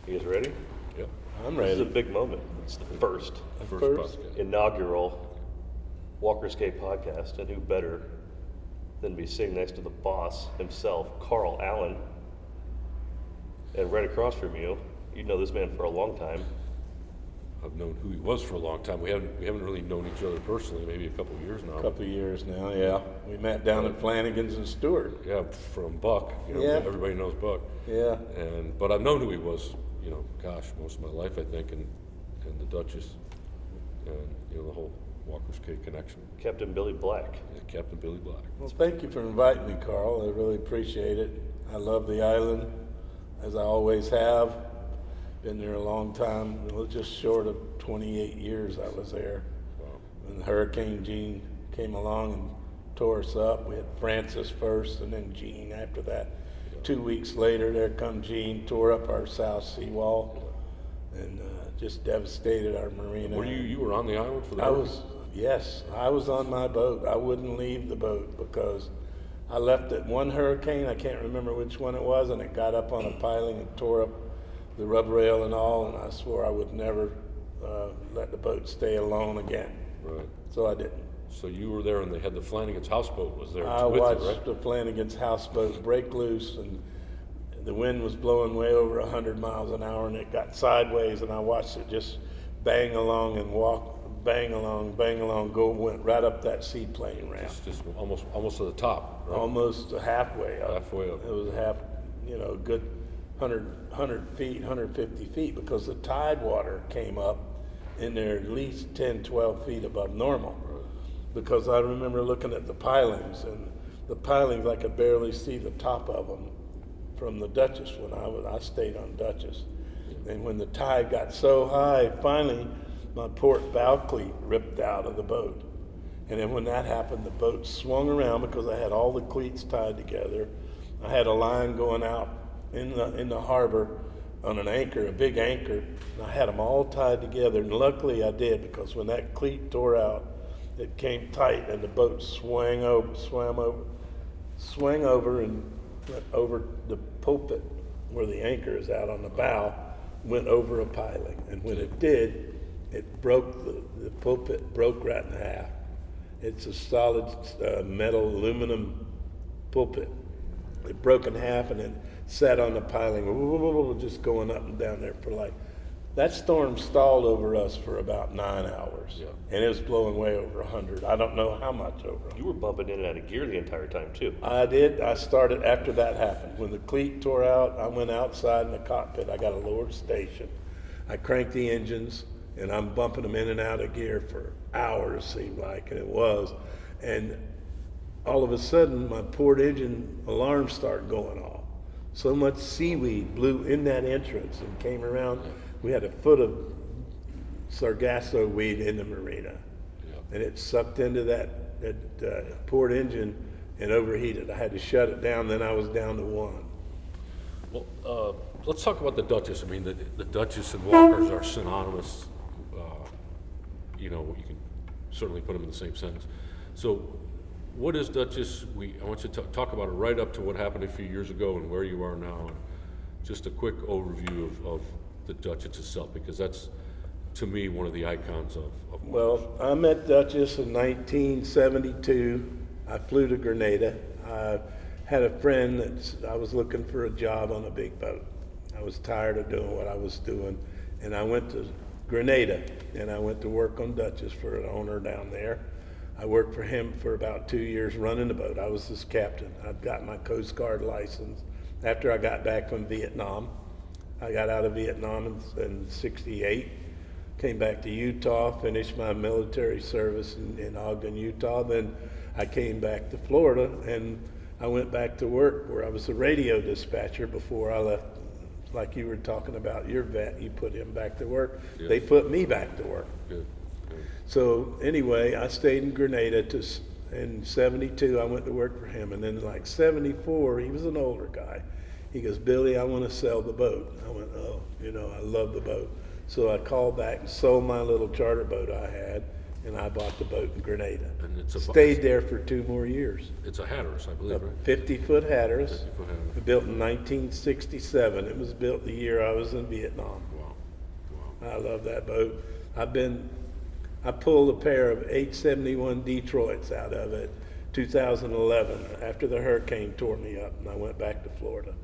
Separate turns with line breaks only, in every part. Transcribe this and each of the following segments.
You guys ready?
Yep.
I'm
This is a
ready.
big moment. It's the first
First.
podcast.
inaugural Walker's Cave podcast, and who better than to be sitting next to the boss himself, Carl Allen. And right across from you, you know this man for a long time.
I've known who he was for a long time. We haven't really known each other personally, maybe a couple of years now.
A couple of years now, yeah. We met down at Flanagan's and Stewart.
Yeah, from Buck.
Yeah.
Everybody knows Buck.
Yeah.
But I've known who he was, most of my life, I think, and the Duchess, and the whole Walker's Cave connection.
Captain Billy Black.
Yeah, Captain Billy Black.
Well, thank you for inviting me, Carl. I really appreciate it. I love the island, as I always have. Been there a long time, just short of 28 years I was there.
Wow.
When Hurricane Gene came along and tore us up, we had Francis first and then Gene after that.
Yeah.
2 weeks later, there come Gene, tore up our south seawall, and just devastated our marina.
Were you were on the island for that?
I was on my boat. I wouldn't leave the boat because I left at one hurricane, I can't remember which one it was, and it got up on a piling and tore up the rub rail and all, and I swore I would never let the boat stay alone again.
Right.
So I didn't.
So you were there, and they had the Flanagan's houseboat was there
I
with
watched
you, right?
the Flanagan's houseboat break loose, and the wind was blowing way over 100 miles an hour, and it got sideways, and I watched it just bang along and bang along, went right up that seaplane ramp.
Just almost to the top, right?
Almost halfway up.
Halfway up.
It was a good 100 feet, 150 feet, because the tide water came up in there at least 10, 12 feet above normal.
Right.
Because I remember looking at the pilings, and the pilings, I could barely see the top of them from the Duchess when I stayed on Duchess. And when the tide got so high, finally, my port bow cleat ripped out of the boat. And then when that happened, the boat swung around because I had all the cleats tied together. I had a line going out in the harbor on an anchor, a big anchor, and I had them all tied together. And luckily I did, because when that cleat tore out, it came tight, and the boat swung over and went over the pulpit where the anchor is out on the bow, went over a piling. And when it did, it broke, the pulpit broke right in half. It's a solid metal aluminum pulpit. It broke in half and then sat on the piling, just going up and down there for that storm stalled over us for about 9 hours.
Yeah.
And it was blowing way over 100. I don't know how much over 100.
You were bumping in and out of gear the entire time, too.
I did. I started after that happened. When the cleat tore out, I went outside in the cockpit. I got a lowered station. I cranked the engines, and I'm bumping them in and out of gear for hours, seemed like, and it was. And all of a sudden, my port engine alarms start going off. So much seaweed blew in that entrance and came around. We had a foot of sargasso weed in the marina.
Yeah.
And it sucked into that port engine and overheated. I had to shut it down, then I was down to one.
Well, let's talk about the Duchess. I mean, the Duchess and Walkers are synonymous. You can certainly put them in the same sentence. So, what is Duchess? I want you to talk about it right up to what happened a few years ago and where you are now. And just a quick overview of the Duchess itself, because that's, to me, one of the icons of
Well, I met Duchess in 1972. I flew to Grenada. I had a friend that I was looking for a job on a big boat. I was tired of doing what I was doing, and I went to Grenada, and I went to work on Duchess for an owner down there. I worked for him for about 2 years running the boat. I was his captain. I'd got my Coast Guard license after I got back from Vietnam. I got out of Vietnam in 68, came back to Utah, finished my military service in Ogden, Utah. Then I came back to Florida, and I went back to work where I was a radio dispatcher before I left. Like you were talking about your vet, you put him back to work.
Yes.
They put me back to work.
Good.
So anyway, I stayed in Grenada in 72, I went to work for him. And then 74, he was an older guy. He goes, Billy, I want to sell the boat. I went, oh, I love the boat. So I called back and sold my little charter boat I had and I bought the boat in Grenada.
And it's a
Stayed there for 2 more years.
It's a Hatteras, I believe, right?
50-foot Hatteras,
50-foot Hatteras.
built in 1967. It was built the year I was in Vietnam.
Wow. Wow.
I love that boat. I pulled a pair of 871 Detroits out of it 2011 after the hurricane tore me up, and I went back to Florida.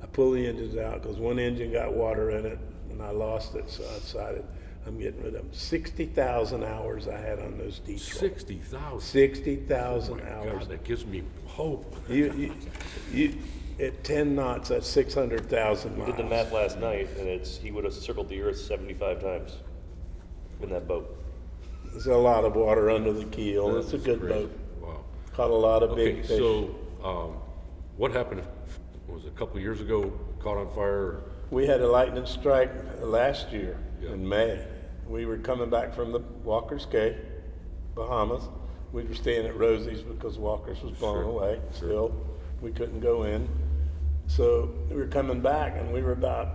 I pulled the engines out because one engine got water in it and I lost it, so I decided I'm getting rid of them. 60,000 hours I had on those Detroits.
60,000.
60,000
My
hours.
God, that gives me hope.
You, at 10 knots, that's 600,000 miles.
Did the math last night, and he would have circled the earth 75 times in that boat.
There's a lot of water under the keel.
That
It's a
is
good
great.
boat.
Wow.
Caught a lot of
Okay,
big fish.
so what happened? Was it a couple of years ago? Caught on fire?
We had a lightning strike last year
Yeah.
in May. We were coming back from the Walker's Cay, Bahamas. We were staying at Rosie's because Walker's was blown
Sure,
away.
sure.
Still, we couldn't go in. So we were coming back, and we were about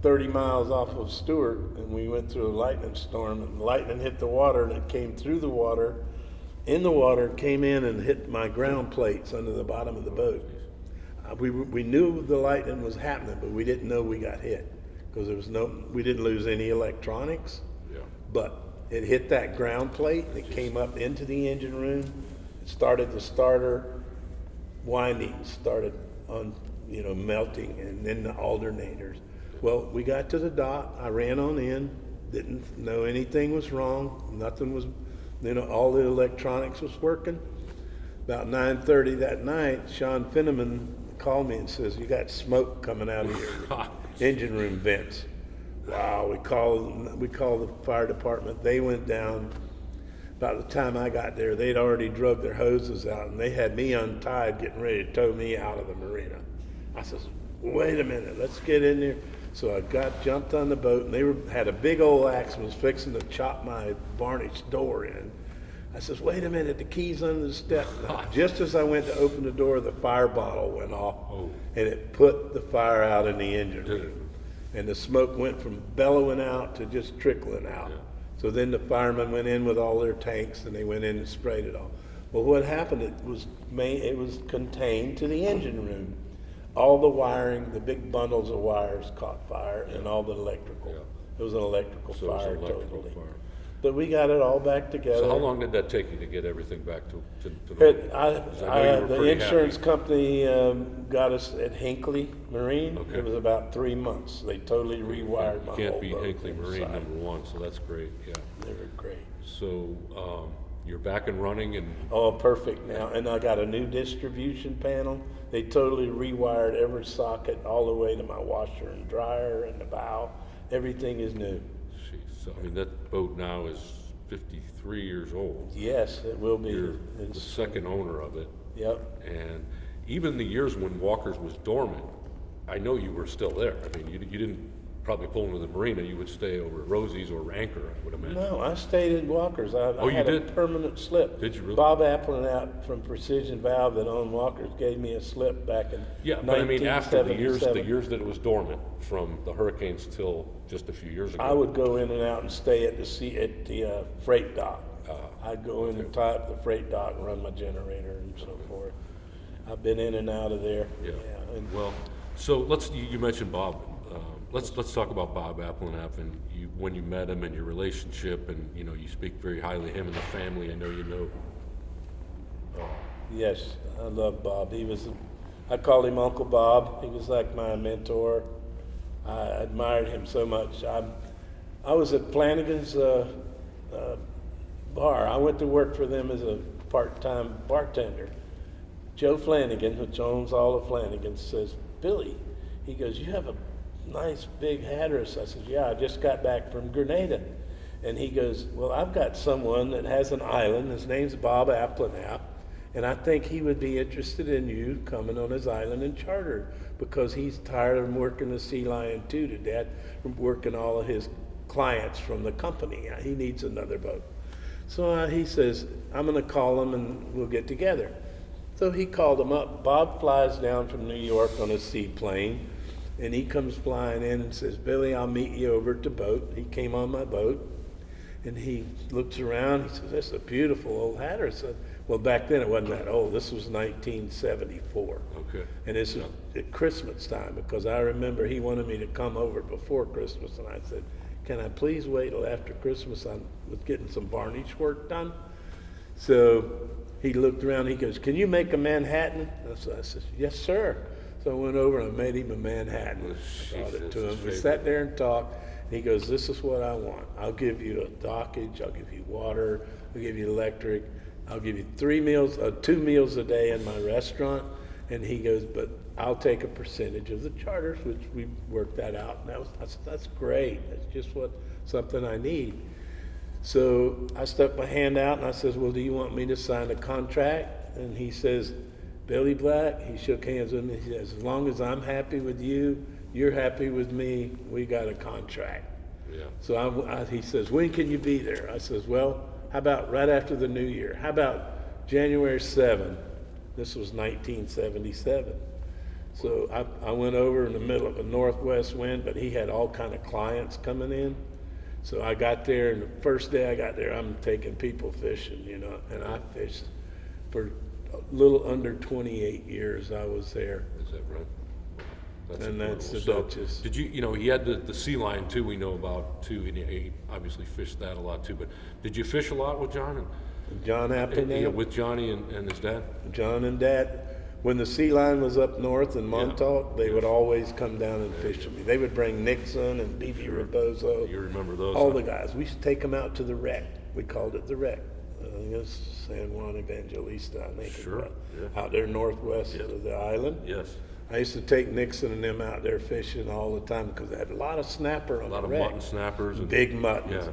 30 miles off of Stewart, and we went through a lightning storm, and lightning hit the water, and it came through the water, in the water, came in and hit my ground plates under the bottom of the boat. We knew the lightning was happening, but we didn't know we got hit because we didn't lose any electronics,
Yeah.
but it hit that ground plate and it came up into the engine room. It started the starter windings started on, melting, and then the alternators. Well, we got to the dock. I ran on in, didn't know anything was wrong. Nothing was, all the electronics was working. About 9:30 that night, Sean Finneman called me and says, "You got smoke coming out of your engine room vents." Wow, we called the fire department. They went down. About the time I got there, they'd already drug their hoses out, and they had me untied, getting ready to tow me out of the marina. I says, "Wait a minute, let's get in there." So I jumped on the boat, and they had a big old axe and was fixing to chop my varnished door in. I says, "Wait a minute, the key's under the step." Just as I went to open the door, the fire bottle went off, and it put the fire out in the engine room. And the smoke went from bellowing out to just trickling out.
Yeah.
So then the firemen went in with all their tanks, and they went in and sprayed it all. Well, what happened? It was contained to the engine room. All the wiring, the big bundles of wires caught fire, and all the electrical.
Yeah.
It was an electrical
So it was
fire,
an electrical
totally.
fire.
But we got it all back together.
So how long did that take you to get everything back to normal? 'Cause I know you were
The
pretty
insurance
happy.
company got us at Hinckley Marine.
Okay.
It was about 3 months. They totally rewired my
You can't
whole
beat
boat
Hinckley Marine
inside.
#1, so that's great. Yeah.
They were great.
So you're back and running, and
Oh, perfect now. And I got a new distribution panel. They totally rewired every socket all the way to my washer and dryer and the bow. Everything is new.
so I mean that boat now is 53 years old.
Yes, it will be.
You're the
It's-
second owner of it,
Yep.
and even the years when Walker's was dormant, I know you were still there. I mean, you didn't probably pull into the marina. You would stay over at Rosie's or Anchor, I would imagine.
No, I stayed at Walker's. I
Oh, you
had
did?
a permanent slip.
Did you really?
Bob Applin from Precision Valve that owned Walker's gave me a slip back in
Yeah, but I mean, after the
1977.
years that it was dormant, from the hurricanes till just a few years ago.
I would go in and out and stay at the freight dock. I'd go in and tie up the freight dock and run my generator and so forth. I've been in and out of there.
Yeah.
and
Well, so you mentioned Bob. Let's talk about Bob Applinapp and when you met him and your relationship, and you speak very highly of him and the family. I know you know.
Yes, I love Bob. I called him Uncle Bob. He was like my mentor. I admired him so much. I was at Flanagan's bar. I went to work for them as a part-time bartender. Joe Flanagan, which owns all of Flanagan's, says, "Billy," he goes, "you have a nice big Hatteras." I said, "Yeah, I just got back from Grenada." And he goes, "Well, I've got someone that has an island. His name's Bob Applinapp. And I think he would be interested in you coming on his island and charter because he's tired of working the Sea Lion 2 to death, from working all of his clients from the company. He needs another boat." So he says, "I'm going to call him and we'll get together." So he called him up. Bob flies down from New York on a seaplane, and he comes flying in and says, "Billy, I'll meet you over at the boat." He came on my boat, And he looks around, he says, "That's a beautiful old hatter." I said, well, back then it wasn't that old. This was 1974.
Okay.
And this was at Christmas time, because I remember he wanted me to come over before Christmas, and I said, "Can I please wait till after Christmas? I was getting some varnish work done." So he looked around, he goes, "Can you make a Manhattan?" I said, "Yes, sir." So I went over and I made him a Manhattan. I brought it to him. We sat there and talked. He goes, "This is what I want. I'll give you a dockage, I'll give you water, I'll give you electric, I'll give you 2 meals a day in my restaurant." And he goes, "But I'll take a percentage of the charters," which we worked that out. And I said, "That's great. That's just something I need." So I stuck my hand out and I says, "Well, do you want me to sign a contract?" And he says, "Billy Black," he shook hands with me. He says, "As long as I'm happy with you, you're happy with me, we got a contract."
Yeah.
So he says, "When can you be there?" I says, "Well, how about right after the new year? How about January 7th? This was 1977. So I went over in the middle of a northwest wind, but he had all kind of clients coming in. So I got there, and the first day I got there, I'm taking people fishing, and I fished for a little under 28 years I was there.
Is that right?
And that's the
incredible.
Duchess.
Did you, he had the sea lion too, we know about too, and he obviously fished that a lot too, but did you fish a lot with John?
John Appleton,
Yeah, with Johnny and his dad?
John and Dad. When the sea line was up north in Montauk, they would always come down and fish with me. They would bring Nixon and B.B. Rebozo.
You remember those?
All
huh?
the guys. We used to take them out to the wreck. We called it the wreck. I think it was San Juan Evangelista, I think.
Sure, yeah.
Out there northwest of the island.
Yes.
I used to take Nixon and them out there fishing all the time because they had a lot of snapper on
A lot
the
of
wreck.
mutton snappers. And,
Big muttons.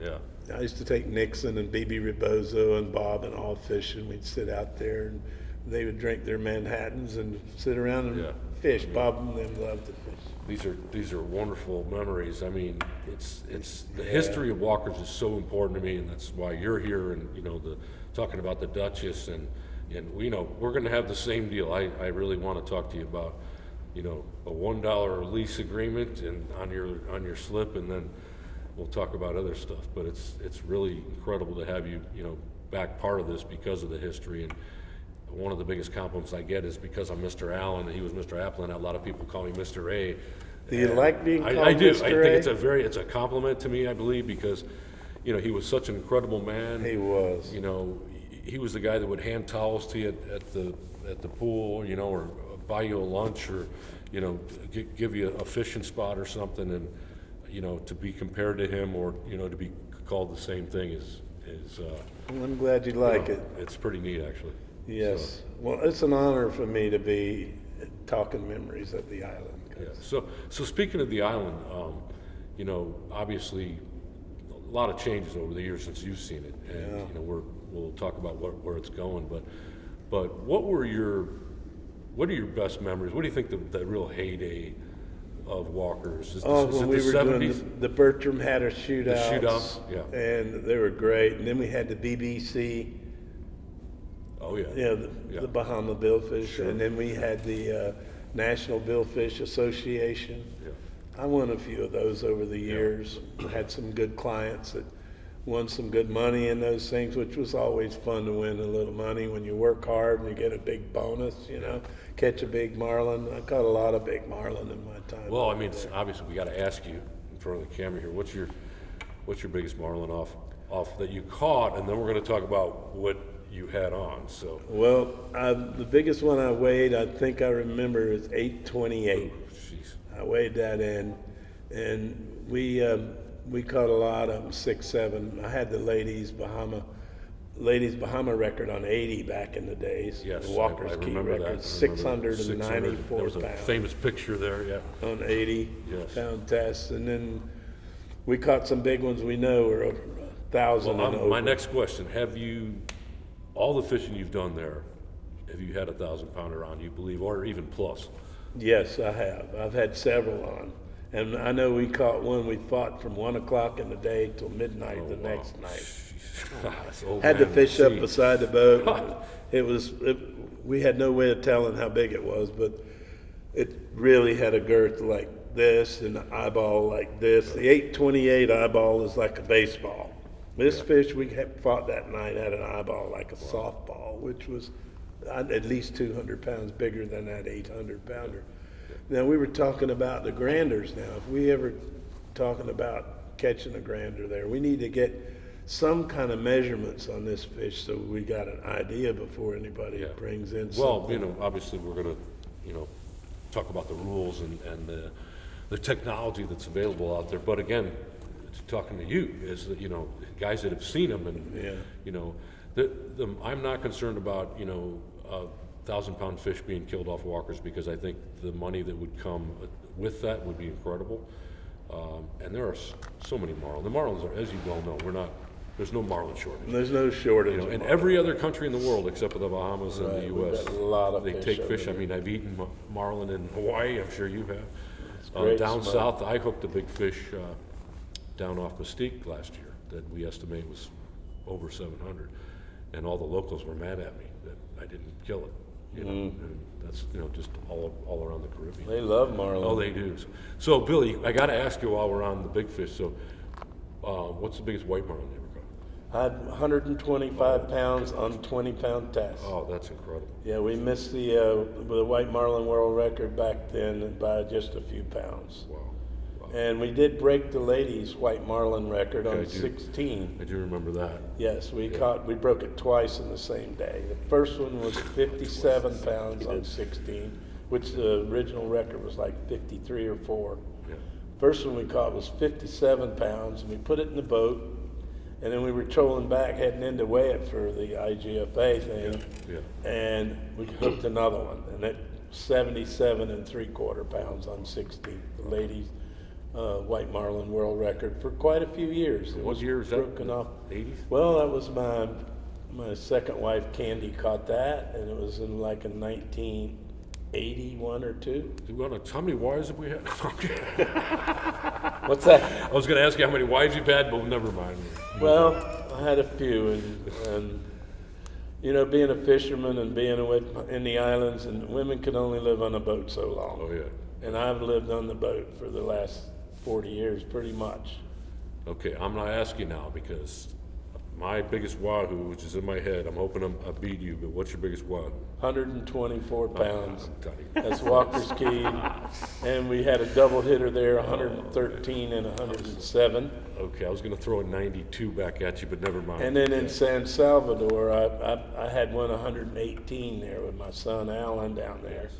Yeah.
I used to take Nixon and B.B. Rebozo and Bob and all fishing. We'd sit out there and they would drink their Manhattans and sit around and fish. Bob and them loved to fish.
These are wonderful memories. I mean, it's the history of Walker's is so important to me, and that's why you're here. And talking about the Duchess, and we're going to have the same deal. I really want to talk to you about a $1 lease agreement and on your slip, and then we'll talk about other stuff. But it's really incredible to have you back part of this because of the history. And one of the biggest compliments I get is because I'm Mr. Allen and he was Mr. Applin. A lot of people call me Mr. A.
Do you like being called
I do.
Mr.
I
A?
think it's a compliment to me, I believe, because he was such an incredible man.
He was.
He was the guy that would hand towels to you at the pool, or buy you a lunch, or give you a fishing spot or something. And to be compared to him, or to be called the same thing is
Well, I'm glad you like it.
It's pretty neat, actually.
Yes. Well, it's an honor for me to be talking memories of the island.
Yeah. So speaking of the island, obviously a lot of changes over the years since you've seen it, and we'll talk about where it's going. But what are your best memories? What do you think the real heyday of Walker's is?
Oh,
it
when
the
we were
70s?
doing the Bertram Hatter shootouts.
The shootouts, yeah.
And they were great. And then we had the BBC.
Oh yeah.
The Bahama Billfish.
Sure.
And then we had the National Billfish Association.
Yeah.
I won a few of those over the years. Had some good clients that won some good money in those things, which was always fun to win a little money when you work hard and you get a big bonus, catch a big marlin. I caught a lot of big marlin in my time.
Well, I mean, obviously we got to ask you in front of the camera here. What's your biggest marlin off that you caught, and then we're going to talk about what you had on. So.
Well, the biggest one I weighed, I think I remember, is 828.
Jeez.
I weighed that in, and we caught a lot of them, 6, 7. I had the ladies Bahama record on 80 back in the days.
Yes,
the Walker's
I
Key
remember
record,
that.
694
There was a
pounds
famous picture there, yeah.
on 80
Yes.
pound tests, and then we caught some big ones we know were over 1,000 and over.
My next question: all the fishing you've done there, have you had a 1,000-pounder on? You believe, or even plus?
Yes, I have. I've had several on. And I know we caught one, we fought from 1 o'clock in the day till midnight the next night. Had the fish up beside the boat. We had no way of telling how big it was, but it really had a girth like this and the eyeball like this. The 828 eyeball is like a baseball. This fish we fought that night had an eyeball like a softball, which was at least 200 pounds bigger than that 800 pounder. Now we were talking about the granders now. If we ever talking about catching a grander there, we need to get some kind of measurements on this fish so we got an idea before anybody brings in
Well,
something.
you know, obviously we're gonna, you know, talk about the rules and the technology that's available out there. But again, talking to you is that, you know, guys that have seen them and, you know, I'm not concerned about, you know, 1,000-pound fish being killed off walkers, because I think the money that would come with that would be incredible. And there are so many marlin. The marlins are, as you well know, there's no marlin shortage.
There's no shortage.
You know,
of
in
marlin.
every other country in the world except for the Bahamas and the
Right, we've
U.S.,
got a lot of
they
fish
take
over
fish. I
there.
mean, I've eaten marlin in Hawaii. I'm sure you have.
great
Down
smell.
south, I hooked a big fish down off Mystique last year that we estimate was over 700, and all the locals were mad at me that I didn't kill it. You know, and that's, you know, just all around the Caribbean.
They love marlin.
Oh, they do. So, Billy, I got to ask you while we're on the big fish. So, what's the biggest white marlin you ever caught?
I had 125 pounds on 20-pound test.
Oh, that's incredible.
Yeah, we missed the white marlin world record back then by just a few pounds.
Wow.
And we did break the ladies' white marlin record
Okay,
on
I do.
16.
I do remember that.
Yes, we broke it twice in the same day. The first one was 57 pounds on 16, which the original record was like 53 or 4.
Yeah.
First one we caught was 57 pounds, and we put it in the boat, and then we were trolling back, heading in to weigh it for the IGFA thing,
Yeah.
and we hooked another one, and it 77 and 3/4 pounds on 16. The ladies' white marlin world record for quite a few years. It
What
was
year is that?
broken off.
80s?
Well, that was my second wife, Candy, caught that, and it was in like a 1981 or 2.
How many wives have we had?
What's that?
I was going to ask you how many wives you've had, but never mind.
Well, I had a few, and you know, being a fisherman and being in the islands, and women can only live on a boat so long.
Oh, yeah.
And I've lived on the boat for the last 40 years, pretty much.
Okay, I'm going to ask you now because my biggest wahoo, which is in my head, I'm hoping I beat you, but what's your biggest wahoo?
124 pounds.
I'm telling you.
That's Walker's Key. And we had a double hitter there, 113 and 107.
Okay, I was going to throw a 92 back at you, but never mind.
And then in San Salvador, I had one 118 there with my son Alan down there.
Yes.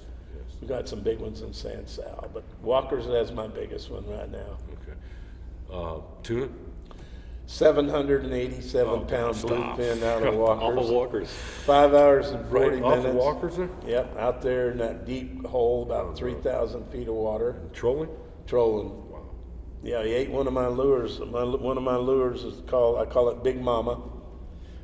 We got some big ones in San Sal, but Walker's that's my biggest one right now.
Okay. Tuna?
787 pound
stop.
bluefin out of
Off of
Walker's.
Walkers.
5 hours and 40
Right off
minutes.
of Walkers there?
Yep, out there in that deep hole, about 3,000 feet of water,
Trolling?
trolling.
Wow.
Yeah, he ate one of my lures. One of my lures is I call it Big Mama.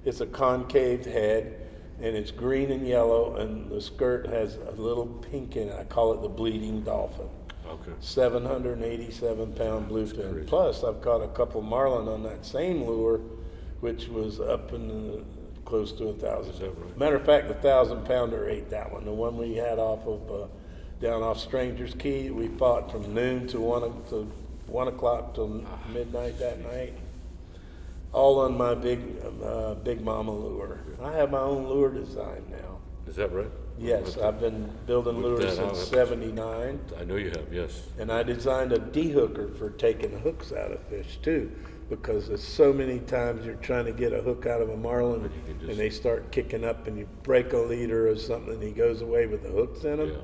It's a concave head, and it's green and yellow, and the skirt has a little pink in it. I call it the bleeding dolphin.
Okay.
787 pound bluefin.
crazy.
Plus, I've caught a couple marlin on that same lure, which was up in close to 1,000.
Is that right?
Matter of fact, the 1,000 pounder ate that one. The one we had down off Stranger's Key, we fought from noon to 1 o'clock till midnight that night. All on my Big Mama lure. I have my own lure design now.
Is that right?
Yes, I've been building
Whip
lures
that out.
since '79.
I know you have, yes.
And I designed a de-hooker for taking hooks out of fish too, because there's so many times you're trying to get a hook out of a marlin
can just-
and they start kicking up and you break a leader or something and he goes away with the hooks in him.
Yeah.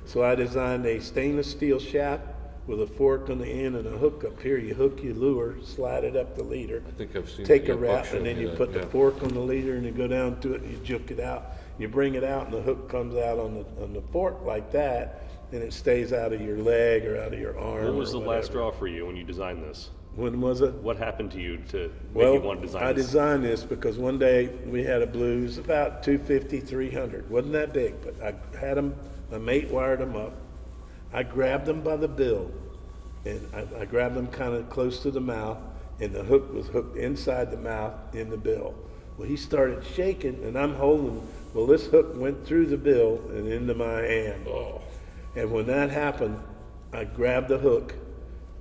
So I designed a stainless steel shaft with a fork on the end and a hook up here. You hook your lure, slide it up the leader,
I think I've seen
take
yeah,
a
Buck
wrap,
showed
and then
me
you
that,
put the
yeah.
fork on the leader and you go down to it and you juke it out. You bring it out and the hook comes out on the fork like that, and it stays out of your leg or out of your arm.
What was
or
the last
whatever.
straw for you when you designed this?
When was it?
What happened to you to make
Well,
you want to design
I
this?
designed this because one day we had a blues about 250, 300. Wasn't that big, but I had them, my mate wired them up. I grabbed them by the bill, and I grabbed them kind of close to the mouth, and the hook was hooked inside the mouth in the bill. Well, he started shaking, and I'm holding. Well, this hook went through the bill and into my hand.
Oh,
And when that happened, I grabbed the hook,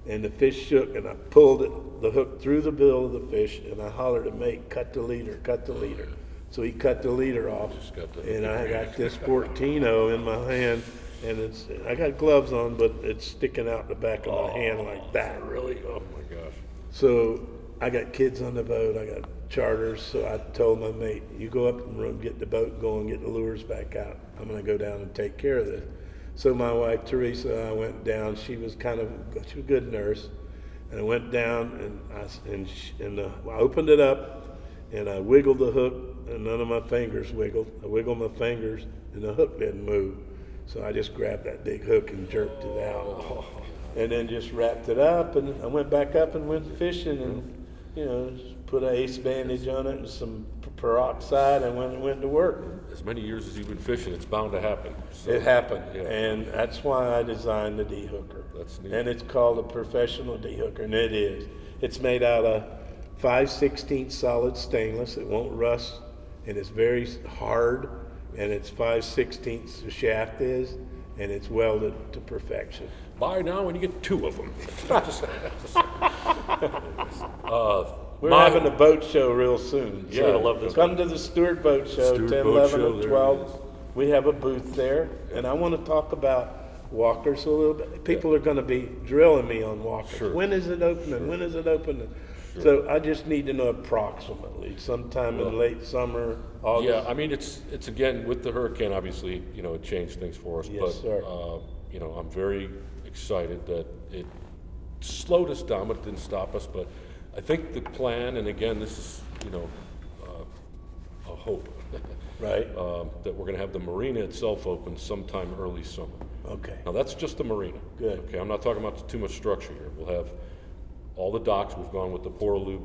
and the fish shook, and I pulled the hook through the bill of the fish, and I hollered at mate, cut the leader, cut the leader. So he cut the leader off, and I got this 14-0 in my hand, and I got gloves on, but it's sticking out the back of my hand like that.
Really? Oh my gosh.
So I got kids on the boat, I got charters, so I told my mate, you go up and run, get the boat going, get the lures back out. I'm gonna go down and take care of this. So my wife Teresa and I went down. She was a good nurse, and I went down and I opened it up, and I wiggled the hook, and none of my fingers wiggled. I wiggled my fingers, and the hook didn't move. So I just grabbed that big hook and jerked it out, and then just wrapped it up. And I went back up and went fishing, and just put an ace bandage on it and some peroxide, and went to work.
As many years as you've been fishing, it's bound to happen. So,
It happened,
yeah.
and that's why I designed the D-hooker.
That's neat.
And it's called a professional D-hooker, and it is. It's made out of 5/16 solid stainless. It won't rust, and it's very hard, and it's 5/16 the shaft is, and it's welded to perfection.
Buy now and you get 2 of them.
We're having a boat show real soon.
You're gonna love this
Come to the Stewart Boat Show,
Stewart
10,
Boat
11,
Show,
and
there it
12.
is.
We have a booth there, and I want to talk about walkers a little bit. People are going to be drilling me on walkers.
Sure.
When is it opening? When is it opening? So I just need to know approximately, sometime in late summer, August.
Yeah, I mean, it's again, with the hurricane, obviously, it changed things for us.
Yes,
but,
sir.
I'm very excited that it slowed us down, but it didn't stop us. But I think the plan, and again, this is, a hope,
Right?
that we're gonna have the marina itself open sometime early summer.
Okay.
Now, that's just the marina.
Good.
Okay, I'm not talking about too much structure here. We'll have all the docks. We've gone with the Pora Loop,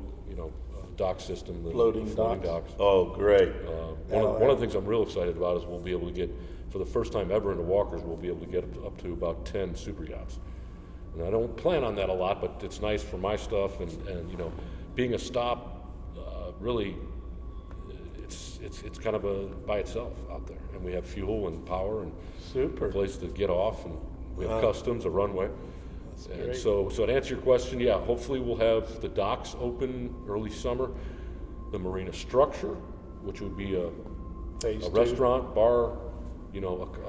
dock system. The
Floating
docks.
docks? Oh, great.
One of the things I'm real excited about is we'll be able to get, for the first time ever into Walkers, we'll be able to get up to about 10 super yachts. And I don't plan on that a lot, but it's nice for my stuff, and being a stop, really, it's kind of by itself out there. And we have fuel and power and
Super.
a place to get off, and we have customs, a runway. And
great.
so to answer your question, yeah, hopefully we'll have the docks open early summer, the marina structure, which would be a
Phase 2.
restaurant, bar,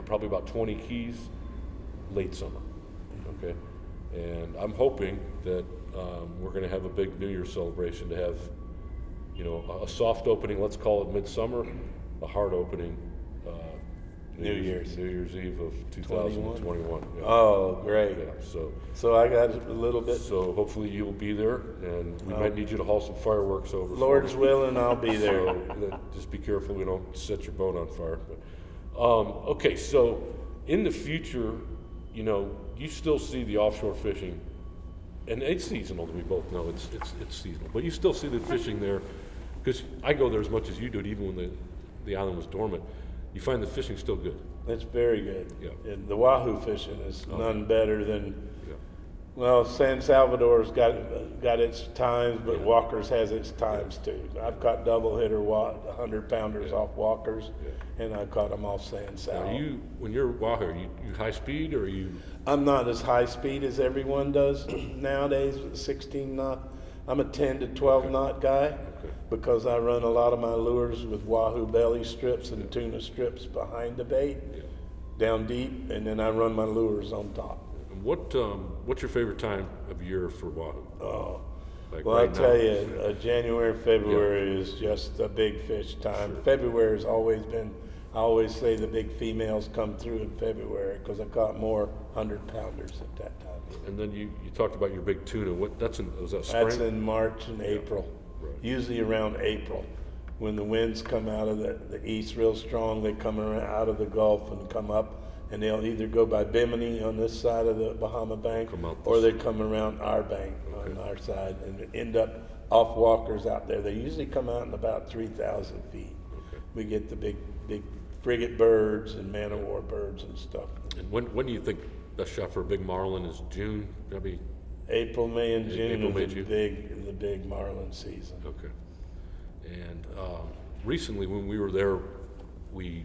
probably about 20 keys, late summer. Okay, and I'm hoping that we're going to have a big New Year's celebration to have, a soft opening. Let's call it midsummer, a hard opening.
New Year's
Eve of 2021. Yeah.
Oh, great.
Yeah,
So I got a little bit.
so hopefully you'll be there, and we might need you to haul some fireworks over. for
Lord's
us.
willing, I'll be there.
So, just be careful we don't set your boat on fire. But, okay, so in the future, you still see the offshore fishing, and it's seasonal. We both know it's seasonal, but you still see the fishing there, because I go there as much as you do, even when the island was dormant. You find the fishing still good.
It's very good.
Yeah.
And the wahoo fishing is none better than,
Yeah.
well, San Salvador's got its times, but Walker's has its times too. I've caught double hitter 100-pounders off Walker's, and I caught them off San Sal.
Now, when you're wahoo, are you high speed, or are you?
I'm not as high speed as everyone does nowadays with 16 knot. I'm a 10 to 12 knot guy because I run a lot of my lures with wahoo belly strips and tuna strips behind the bait, down deep, and then I run my lures on top.
And what's your favorite time of year for wahoo?
Oh,
Like
well,
right
I'll tell
now?
you, January, February is just a big fish time. February has always been, I always say the big females come through in February because I caught more 100-pounders at that time.
And then you talked about your big tuna. Was that spring?
That's in March and April,
Right.
usually around April. When the winds come out of the east real strong, they come out of the Gulf and come up, and they'll either go by Bimini on this side of the Bahama Bank,
Come out
or
this-
they come around our bank on our side and end up off Walkers out there. They usually come out in about 3,000 feet.
Okay.
We get the big frigate birds and man-of-war birds and stuff.
And when do you think best shot for a big marlin is? June? That'd be
April, May, and June
April, May,
is
June.
the big marlin season.
okay. And recently, when we were there, we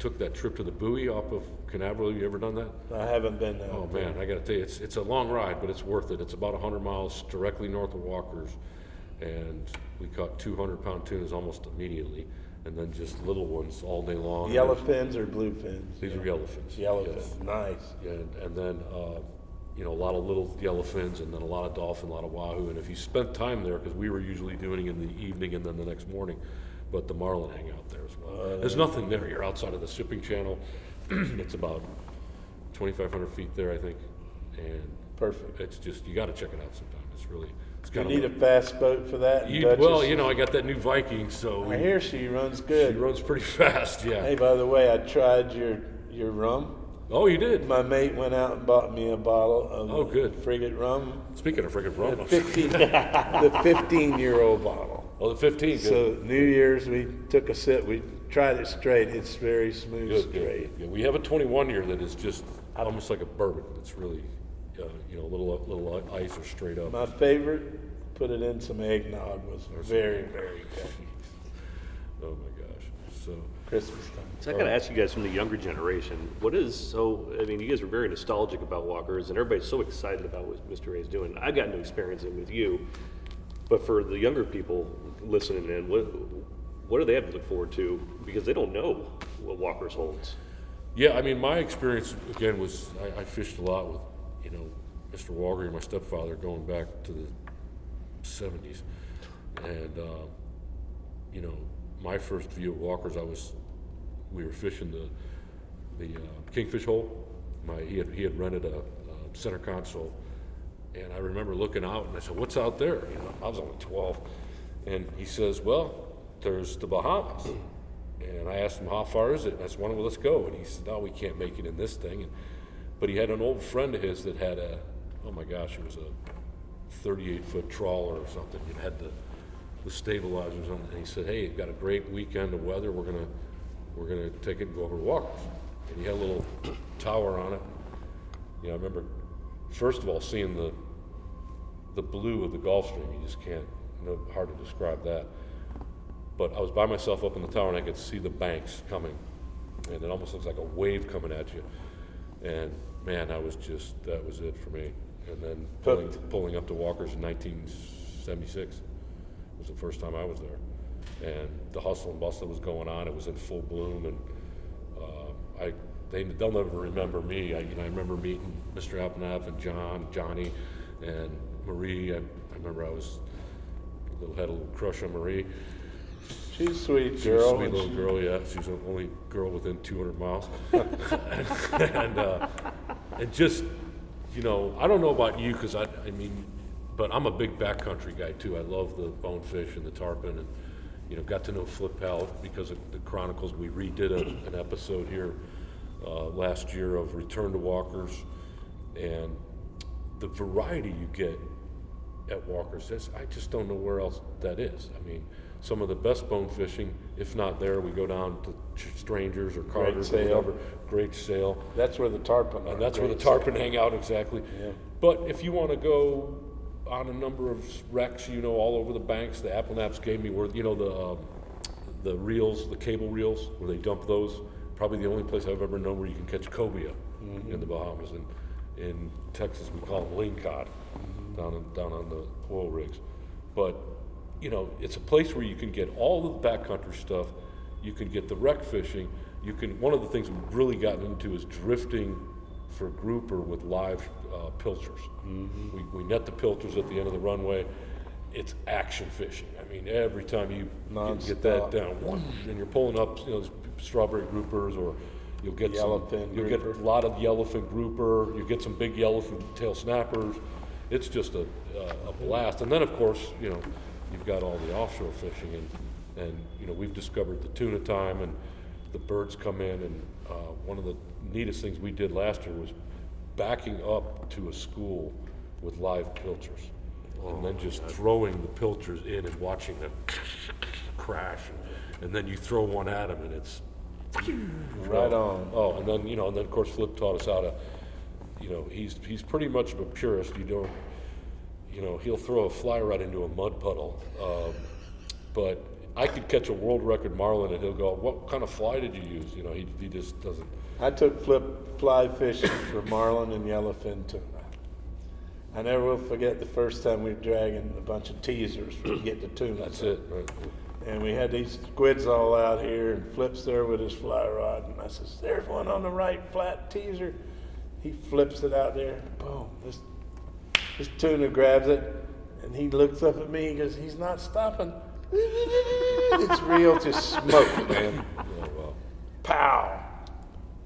took that trip to the buoy off of Canaveral. You ever done that?
I haven't been there.
Oh man, I gotta tell you, it's a long ride, but it's worth it. It's about 100 miles directly north of Walker's, and we caught 200-pound tunas almost immediately, and then just little ones all day long.
Yellow fins or blue fins?
These are yellowfins.
Yellow
yes.
fins, nice.
And then, you know, a lot of little yellowfins, and then a lot of dolphin, a lot of wahoo. And if you spent time there, because we were usually doing it in the evening and then the next morning, but the marlin hang out there as well. There's nothing there. You're outside of the shipping channel. It's about 2,500 feet there, I think. And
Perfect.
it's just, you got to check it out sometime. It's really, it's
You
kind
need
of.
a fast boat for that?
Well, you know, I got that new Viking, so
I hear she runs good.
she runs pretty fast, yeah.
Hey, by the way, I tried your rum.
Oh, you did?
My mate went out and bought me a bottle of
Oh, good.
frigate rum.
Speaking of friggin' rum,
The 15-year-old bottle.
oh, the 15, good.
So New Year's, we took a sip. We tried it straight. It's very smooth
Good,
straight.
good. Yeah, we have a 21 year that is just almost like a bourbon. It's really, you know, a little ice or straight up.
My favorite, put it in some eggnog, was very, very good.
Oh my gosh. So,
Christmas time.
So I got to ask you guys from the younger generation, what is so, I mean, you guys are very nostalgic about walkers, and everybody's so excited about what Mr. Ray's doing. I've gotten to experience it with you, but for the younger people listening in, what do they have to look forward to? Because they don't know what walkers holds.
yeah, I mean, my experience again was I fished a lot with, you know, Mr. Walker and my stepfather going back to the 70s, and you know, my first view of walkers, we were fishing the Kingfish hole. He had rented a center console, and I remember looking out and I said, "What's out there?" You know, I was only 12, and he says, "Well, there's the Bahamas." And I asked him, "How far is it?" And I said, "Well, let's go." And he said, "No, we can't make it in this thing." But he had an old friend of his that had oh my gosh, it was a 38-foot trawler or something. It had the stabilizers on it. And he said, "Hey, you've got a great weekend of weather. We're gonna take it and go over to Walker's." And he had a little tower on it. You know, I remember first of all seeing the blue of the Gulf Stream. You just can't, hard to describe that. But I was by myself up in the tower and I could see the banks coming, and it almost looks like a wave coming at you. And man, that was it for me. And then pulling up to Walker's in 1976 was the first time I was there, and the hustle and bustle that was going on, it was in full bloom, and they'll never remember me. I remember meeting Mr. Alpnaff and Johnny, and Marie. I remember had a little crush on Marie.
She's a sweet
She's
girl.
a sweet little girl, yeah. She's the only girl within 200 miles. and just, you know, I don't know about you, because I mean, but I'm a big backcountry guy too. I love the bonefish and the tarpon, and you know, got to know Flip Pal because of the Chronicles. We redid an episode here last year of Return to Walkers, and the variety you get at Walkers, I just don't know where else that is. I mean, some of the best bone fishing, if not there, we go down to Strangers or Carter's or whatever. Great Sale.
That's where the tarpon are.
And that's where the tarpon hang out, exactly.
Yeah.
But if you want to go on a number of wrecks, you know, all over the banks, the Apple Naps gave me where, you know, the reels, the cable reels, where they dump those. Probably the only place I've ever known where you can catch cobia in the Bahamas. And in Texas, we call them lingcod down on the oil rigs. But, you know, it's a place where you can get all the backcountry stuff. You can get the wreck fishing. One of the things we've really gotten into is drifting for grouper with live pilchers. We net the pilchers at the end of the runway. It's action fishing. I mean, every time you get that down, and you're pulling up, you know, strawberry groupers, or you'll get a lot of yellowfin grouper. You get some big yellowfin tail snappers. It's just a blast. And then, of course, you know, you've got all the offshore fishing, and you know, we've discovered the tuna time, and the birds come in, and one of the neatest things we did last year was backing up to a school with live pilchers, and then just throwing the pilchers in and watching them crash, and then you throw one at them, and it's
right on.
Oh, and then, you know, and then of course Flip taught us how to, you know, he's pretty much of a purist. You know, he'll throw a fly right into a mud puddle, but I could catch a world record marlin, and he'll go, "What kind of fly did you use?" You know, he just doesn't.
I took fly fishing for marlin and yellowfin tuna. I never will forget the first time we were dragging a bunch of teasers to get the tuna.
That's it, right?
And we had these squids all out here, and Flip's there with his fly rod, and I says, "There's one on the right, flat teaser." He flips it out there, boom, this tuna grabs it, and he looks up at me, he goes, "He's not stopping." It's real, just smoke, man.
Oh, well.
Pow!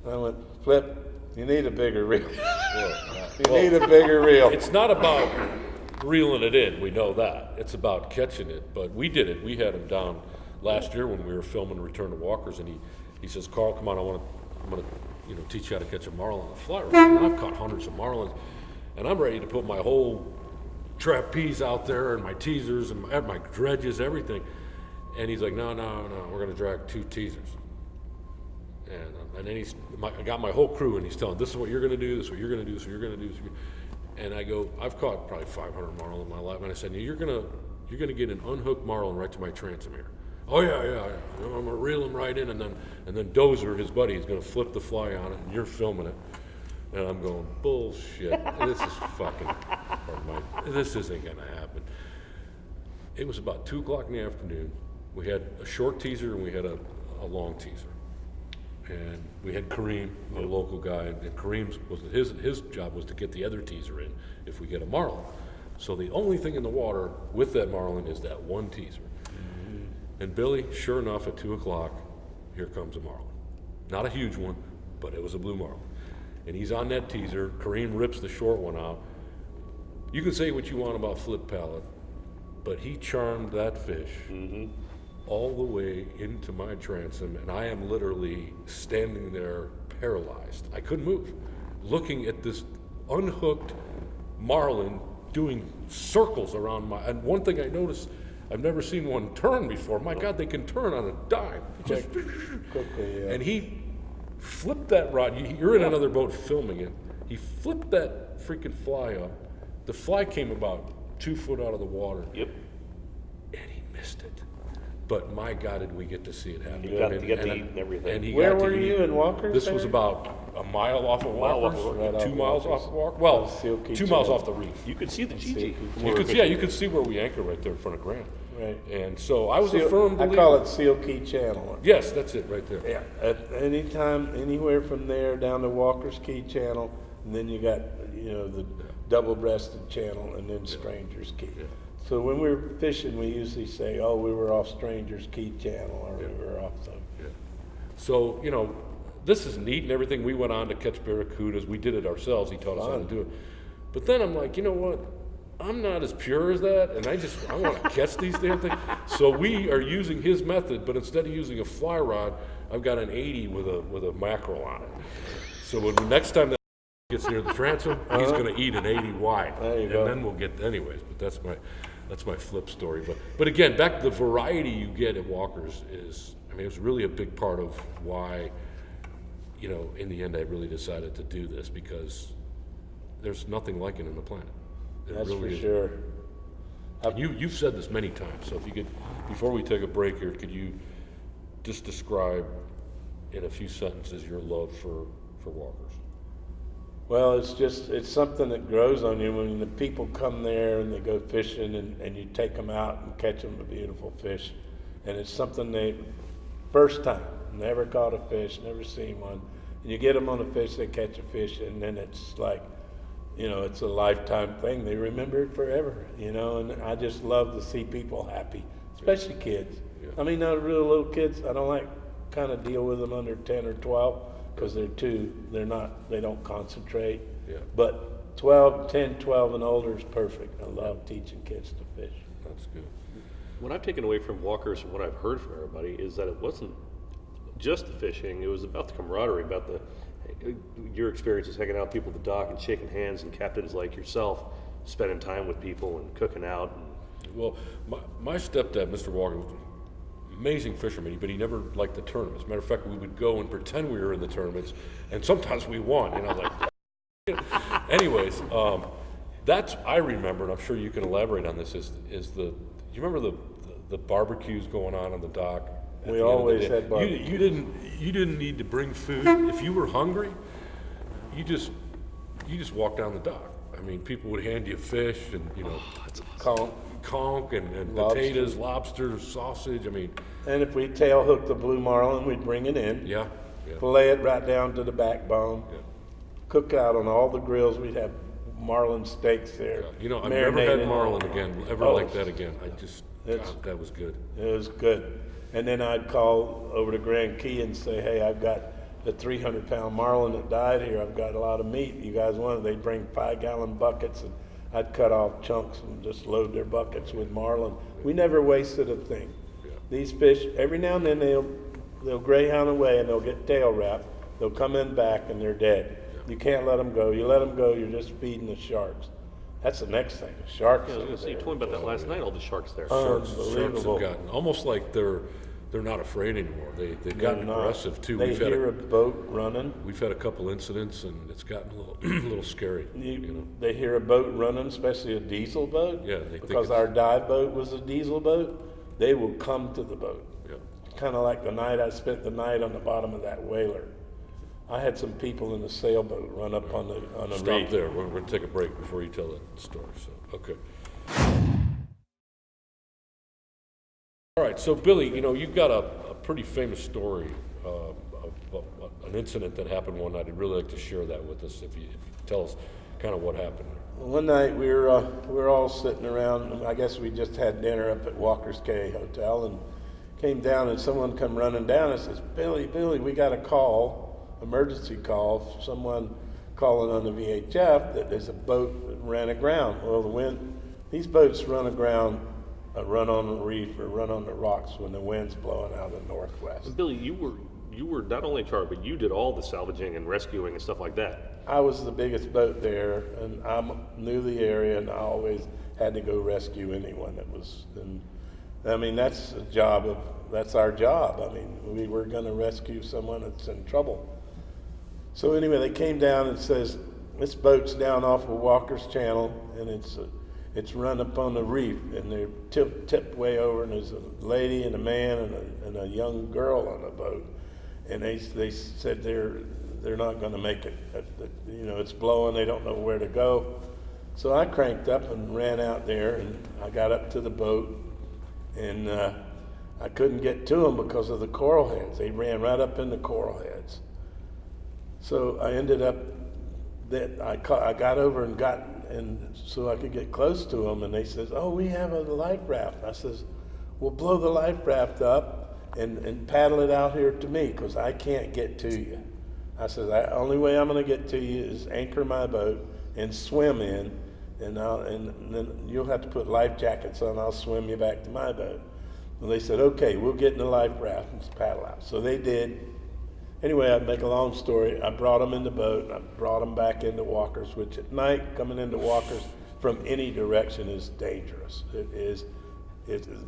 And I went, "Flip, you need a bigger reel.
Well,
You need a bigger reel."
it's not about reeling it in, we know that. It's about catching it. But we did it. We had him down last year when we were filming Return to Walkers, and he says, "Carl, come on, I'm gonna teach you how to catch a marlin on a fly rod." And I've caught hundreds of marlins, and I'm ready to put my whole trapeze out there and my teasers and my dredges, everything. And he's like, no, we're gonna drag 2 teasers. And then I got my whole crew, and he's telling, "This is what you're gonna do, this is what you're gonna do, this is what you're gonna do." And I go, "I've caught probably 500 marlin in my life." And I said, "You're gonna get an unhooked marlin right to my transom here." "Oh yeah. I'm gonna reel him right in, and then Dozer, his buddy, is gonna flip the fly on it, and you're filming it." And I'm going, "Bullshit. This is fucking, this isn't gonna happen." It was about 2:00 in the afternoon. We had a short teaser and we had a long teaser. And we had Kareem, a local guy, and Kareem's his job was to get the other teaser in if we get a marlin. So the only thing in the water with that marlin is that one teaser. Mm-hmm. And Billy, sure enough, at 2:00, here comes a marlin. Not a huge one, but it was a blue marlin. And he's on that teaser. Kareem rips the short one out. You can say what you want about Flip Pallet, but he charmed that fish all the way into my transom, and I am literally standing there paralyzed. I couldn't move, looking at this unhooked marlin doing circles around my. And one thing I noticed, I've never seen one turn before. My God, they can turn on a dime. Just
Quickly, yeah.
And he flipped that rod. You're in another boat filming it. He flipped that freaking fly up. The fly came about 2 foot out of the water.
Yep.
And he missed it. But my God, did we get to see it happen.
You got to eat and everything.
And he
Where
got to
were
eat.
you in Walker's?
This was
there?
about a mile off of
Mile off
Walker's,
of
Walker's.
2 miles
Walker's.
off of Walker. Well,
Silky
2 miles
Channel.
off the reef.
You could see the GG.
Silky.
You could see where we anchor right there in front of Grant.
Right.
And so I was a firm believer.
I call it Seal Key Channel.
Yes, that's it right there.
Yeah. At any time, anywhere from there down to Walker's Key Channel, and then you got the double-breasted channel, and then Stranger's Key.
Yeah.
So when we were fishing, we usually say, "Oh, we were off Stranger's Key Channel," or "We were off the."
Yeah. So, this is neat and everything. We went on to catch barracudas. We did it ourselves. He taught us how to do it. But then I'm like, you know what? I'm not as pure as that, and I want to catch these damn things. So we are using his method, but instead of using a fly rod, I've got an 80 with a mackerel on it. So when next time that gets near the transom, he's going to eat an 80 wide.
There you
and
go.
then we'll get, anyways, but that's my flip story. But again, back to the variety you get at Walker's it was really a big part of why, in the end I really decided to do this, because there's nothing like it on the planet. It
That's
really
for
is.
sure.
And you've said this many times, so if you could, before we take a break here, could you just describe in a few sentences your love for Walker's?
Well, it's something that grows on you when the people come there and they go fishing, and you take them out and catch them a beautiful fish. And it's something they, first time, never caught a fish, never seen one. And you get them on a fish, they catch a fish, and then it's like, it's a lifetime thing. They remember it forever, and I just love to see people happy, especially kids.
Yeah.
I mean, not real little kids. I don't like kind of deal with them under 10 or 12 because they don't concentrate.
Yeah.
But 10, 12 and older is perfect. I love teaching kids to fish.
That's good.
What I've taken away from Walker's and what I've heard from everybody is that it wasn't just the fishing, it was about the camaraderie, about your experiences hanging out with people at the dock and shaking hands, and captains like yourself spending time with people and cooking out.
Well, my stepdad, Mr. Walker, was an amazing fisherman, but he never liked the tournaments. As a matter of fact, we would go and pretend we were in the tournaments, and sometimes we won. And I was like, anyways, I remember, and I'm sure you can elaborate on this, you remember the barbecues going on the dock. at
We
the end of the
always
day.
had barbecue.
You didn't need to bring food. If you were hungry, you just walked down the dock. I mean, people would hand you fish and, conch and
Lobster.
potatoes, lobster, sausage. I mean,
And if we tail hook the blue marlin, we'd bring it in,
yeah.
fillet it right down to the backbone,
Yeah.
cook out on all the grills. We'd have marlin steaks there.
I've never had
marinated.
marlin again, ever
Oh,
like that again.
it's-
God, that was good.
It was good. And then I'd call over to Grand Key and say, hey, I've got the 300-pound marlin that died here. I've got a lot of meat. You guys want it? They'd bring 5-gallon buckets, and I'd cut off chunks and just load their buckets with marlin. We never wasted a thing.
Yeah.
These fish, every now and then they'll greyhound away and they'll get tail wrapped. They'll come in back and they're dead. You can't let them go. You let them go, you're just feeding the sharks. That's the next thing. The sharks.
I was going to say, you told me about that last night, all the sharks there.
Sharks
Unbelievable.
have gotten almost like they're not afraid anymore. They've gotten
They're not.
aggressive too.
They hear a boat running.
We've had a couple incidents and it's gotten a little a little scary.
They hear a boat running, especially a diesel boat.
Yeah, they think
because
it's-
our dive boat was a diesel boat. They will come to the boat.
Yeah.
Kind of like the night I spent the night on the bottom of that whaler. I had some people in the sailboat run up on the
Stop
reef.
there. We're going to take a break before you tell that story. So, okay. All right. So, Billy, you've got a pretty famous story of an incident that happened one night. I'd really like to share that with us. If you tell us kind of what happened.
One night we were all sitting around. I guess we just had dinner up at Walker's Cay Hotel and came down, and someone come running down and says, Billy, we got a call, emergency call, someone calling on the VHF that there's a boat that ran aground. Well, these boats run aground, run on the reef or run on the rocks when the wind's blowing out of the northwest.
Billy, you were not only in charge, but you did all the salvaging and rescuing and stuff like that.
I was the biggest boat there, and I knew the area, and I always had to go rescue anyone that was. And I mean, that's our job. I mean, we were going to rescue someone that's in trouble. So anyway, they came down and says, this boat's down off of Walker's Channel, and it's run up on the reef, and they're tipped way over, and there's a lady and a man and a young girl on the boat, and they said they're not going to make it. It's blowing. They don't know where to go. So I cranked up and ran out there, and I got up to the boat, and I couldn't get to them because of the coral heads. They ran right up in the coral heads. So I ended up that I got over and so I could get close to them, and they says, "Oh, we have a life raft." I says, "Well, blow the life raft up and paddle it out here to me, because I can't get to you." I said, "The only way I'm going to get to you is anchor my boat and swim in, and then you'll have to put life jackets on. I'll swim you back to my boat." And they said, "Okay, we'll get in the life raft and paddle out." So they did. Anyway, I'd make a long story. I brought them in the boat, and I brought them back into Walker's, which at night, coming into Walker's from any direction is dangerous. It's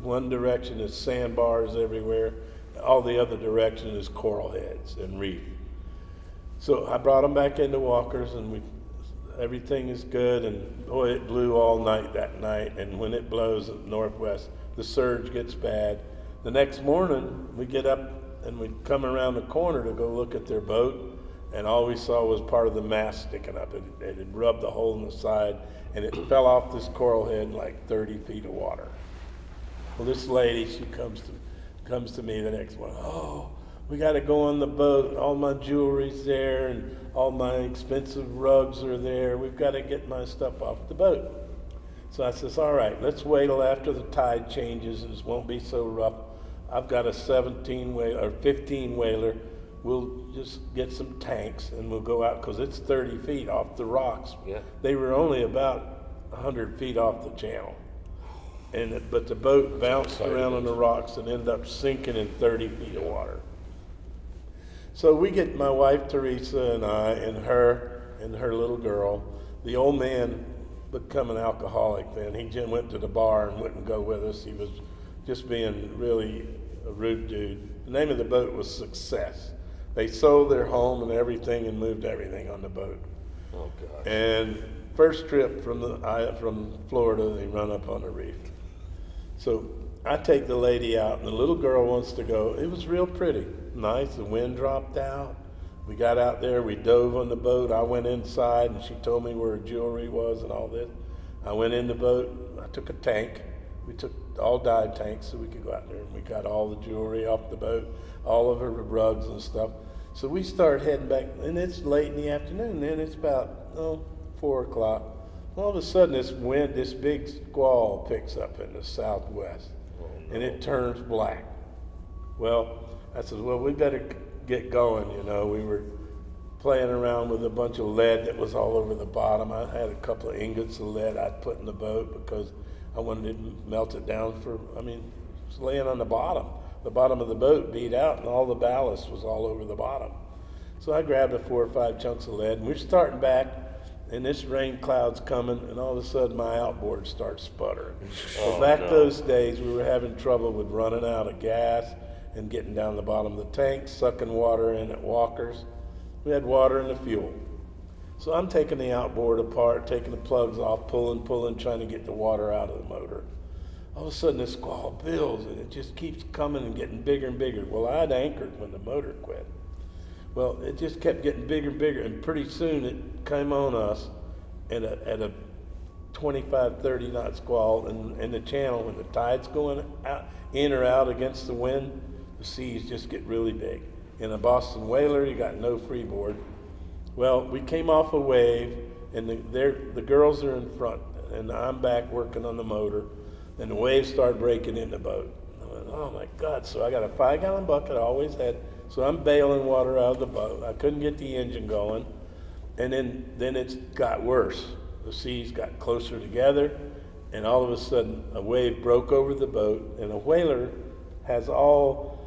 one direction is sandbars everywhere. All the other direction is coral heads and reef. So I brought them back into Walker's, and everything is good, and boy, it blew all night that night, and when it blows at northwest, the surge gets bad. The next morning, we get up, and we come around the corner to go look at their boat, and all we saw was part of the mast sticking up. It had rubbed a hole in the side, and it fell off this coral head in like 30 feet of water. Well, this lady, she comes to me the next morning. "Oh, we got to go on the boat. All my jewelry's there, and all my expensive rugs are there. We've got to get my stuff off the boat." So I says, "All right, let's wait till after the tide changes, and it won't be so rough. I've got a 17-whaler or 15-whaler. We'll just get some tanks, and we'll go out, because it's 30 feet off the rocks."
Yeah.
They were only about 100 feet off the channel. But the boat bounced around on the rocks and ended up sinking in 30 feet of water. So we get my wife Teresa and I and her little girl. The old man become an alcoholic then. He just went to the bar and wouldn't go with us. He was just being really a rude dude. The name of the boat was Success. They sold their home and everything and moved everything on the boat.
Oh, gosh.
And first trip from Florida, they run up on the reef. So I take the lady out, and the little girl wants to go. It was real pretty, nice. The wind dropped out. We got out there. We dove on the boat. I went inside, and she told me where her jewelry was and all this. I went in the boat. I took a tank. We took all dyed tanks so we could go out there, and we got all the jewelry off the boat, all of her rugs and stuff. So we start heading back, and it's late in the afternoon. Then it's about 4 o'clock. All of a sudden, this wind, this big squall picks up in the southwest, and it turns black. Well, I said, well, we better get going. We were playing around with a bunch of lead that was all over the bottom. I had a couple of ingots of lead I'd put in the boat because I wanted to melt it down it's laying on the bottom. The bottom of the boat beat out, and all the ballast was all over the bottom. So I grabbed 4 or 5 chunks of lead, and we're starting back, and this rain cloud's coming, and all of a sudden my outboard starts sputtering. Well, back those days, we were having trouble with running out of gas and getting down the bottom of the tank, sucking water in at Walker's. We had water in the fuel. So I'm taking the outboard apart, taking the plugs off, pulling, trying to get the water out of the motor. All of a sudden, this squall builds, and it just keeps coming and getting bigger and bigger. Well, I'd anchored when the motor quit. Well, it just kept getting bigger and bigger, and pretty soon it came on us at a 25, 30 knot squall in the channel. When the tide's going out, in or out against the wind, the seas just get really big. In a Boston whaler, you got no freeboard. Well, we came off a wave, and the girls are in front, and I'm back working on the motor, and the waves started breaking in the boat. I went, oh my God. So I got a 5-gallon bucket I always had. So I'm bailing water out of the boat. I couldn't get the engine going. And then it got worse. The seas got closer together, and all of a sudden a wave broke over the boat, and a whaler has all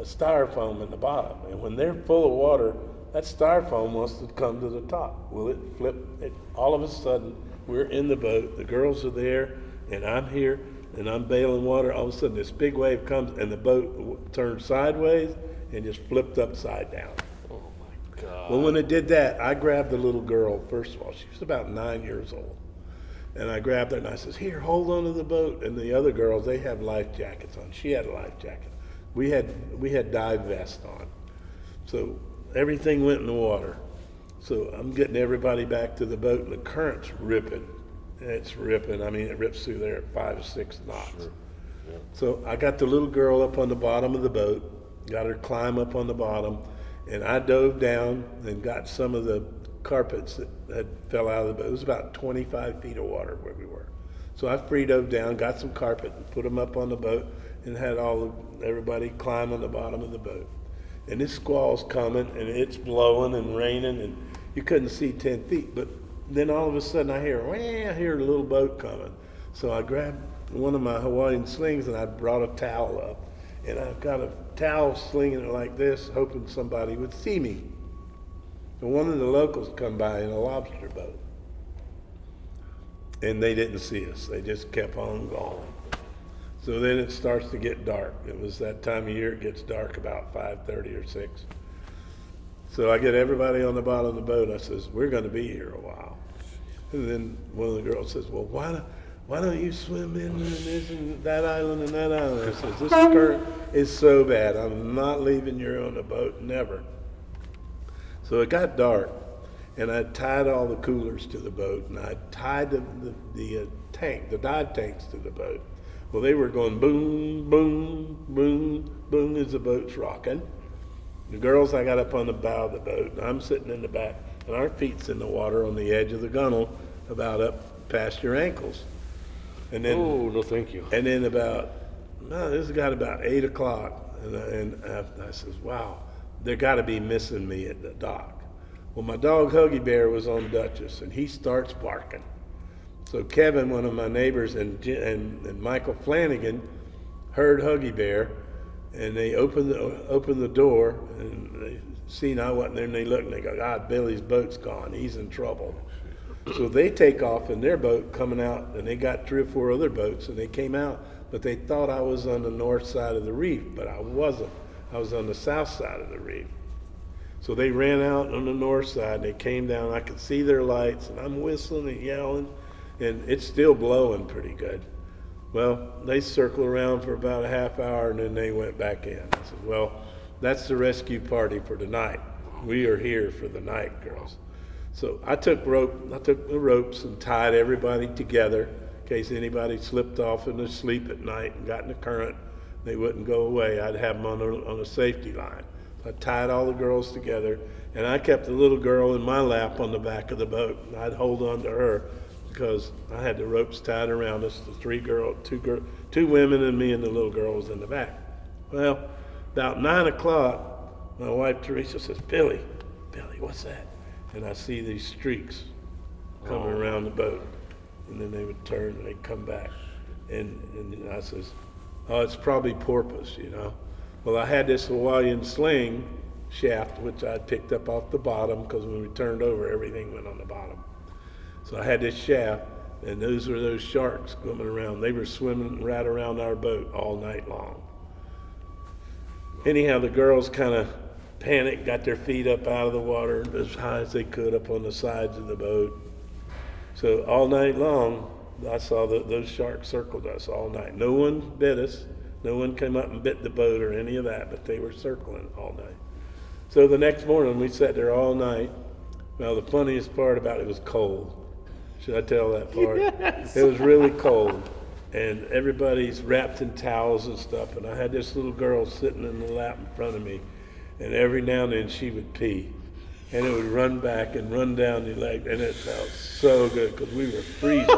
styrofoam in the bottom. And when they're full of water, that styrofoam wants to come to the top. Well, it flipped. All of a sudden, we're in the boat. The girls are there, and I'm here, and I'm bailing water. All of a sudden, this big wave comes, and the boat turned sideways and just flipped upside down.
Oh my God.
Well, when it did that, I grabbed the little girl. First of all, she was about 9 years old. And I grabbed her, and I says, here, hold on to the boat. And the other girls, they have life jackets on. She had a life jacket. We had dive vests on. So everything went in the water. So I'm getting everybody back to the boat, and the current's ripping. It's ripping. I mean, it rips through there at 5 or 6 knots.
Sure. Yeah.
So I got the little girl up on the bottom of the boat, got her climb up on the bottom, and I dove down and got some of the carpets that had fell out of the boat. It was about 25 feet of water where we were. So I free dove down, got some carpet, and put them up on the boat, and had everybody climb on the bottom of the boat. And this squall's coming, and it's blowing and raining, and you couldn't see 10 feet. But then all of a sudden I hear a little boat coming. So I grabbed one of my Hawaiian slings, and I brought a towel up. And I've got a towel slinging it like this, hoping somebody would see me. And one of the locals come by in a lobster boat. And they didn't see us. They just kept on going. So then it starts to get dark. It was that time of year, it gets dark about 5:30 or 6. So I get everybody on the bottom of the boat. I says, we're going to be here a while. And then one of the girls says, well, why don't you swim in this and that island and that island? I says, this current is so bad. I'm not leaving you on the boat, never. So it got dark, and I tied all the coolers to the boat, and I tied the dive tanks to the boat. Well, they were going boom, boom, boom, boom as the boat's rocking. The girls, I got up on the bow of the boat, and I'm sitting in the back, and our feet's in the water on the edge of the gunnel, about up past your ankles. And then,
Oh, no, thank you.
and then this got about 8 o'clock, and I says, wow, they got to be missing me at the dock. Well, my dog Huggy Bear was on Duchess, and he starts barking. So Kevin, one of my neighbors, and Michael Flanagan heard Huggy Bear, and they opened the door, and they seen I wasn't there, and they looked, and they go, God, Billy's boat's gone. He's in trouble. So they take off in their boat coming out, and they got 3 or 4 other boats, and they came out, but they thought I was on the north side of the reef, but I wasn't. I was on the south side of the reef. So they ran out on the north side, they came down, I could see their lights, and I'm whistling and yelling, and it's still blowing pretty good. Well, they circled around for about a half hour and then they went back in. I said, well, that's the rescue party for tonight. We are here for the night, girls. So I took the ropes and tied everybody together in case anybody slipped off into sleep at night and got in the current. They wouldn't go away. I'd have them on a safety line. So I tied all the girls together, and I kept the little girl in my lap on the back of the boat. And I'd hold on to her because I had the ropes tied around us. The two women and me, and the little girl was in the back. Well, about 9 o'clock, my wife Teresa says, Billy, what's that? And I see these streaks coming around the boat. And then they would turn and they'd come back. And I says, oh, it's probably porpoise, you know. Well, I had this Hawaiian sling shaft, which I picked up off the bottom because when we turned over, everything went on the bottom. So I had this shaft, and those were those sharks swimming around. They were swimming right around our boat all night long. Anyhow, the girls kind of panicked, got their feet up out of the water as high as they could up on the sides of the boat. So all night long, I saw those sharks circled us all night. No one bit us. No one came up and bit the boat or any of that, but they were circling all night. So the next morning, we sat there all night. Well, the funniest part about it was cold. Should I tell that part? Yes. It was really cold, and everybody's wrapped in towels and stuff, and I had this little girl sitting in the lap in front of me, and every now and then she would pee, and it would run back and run down the leg, and it felt so good because we were freezing.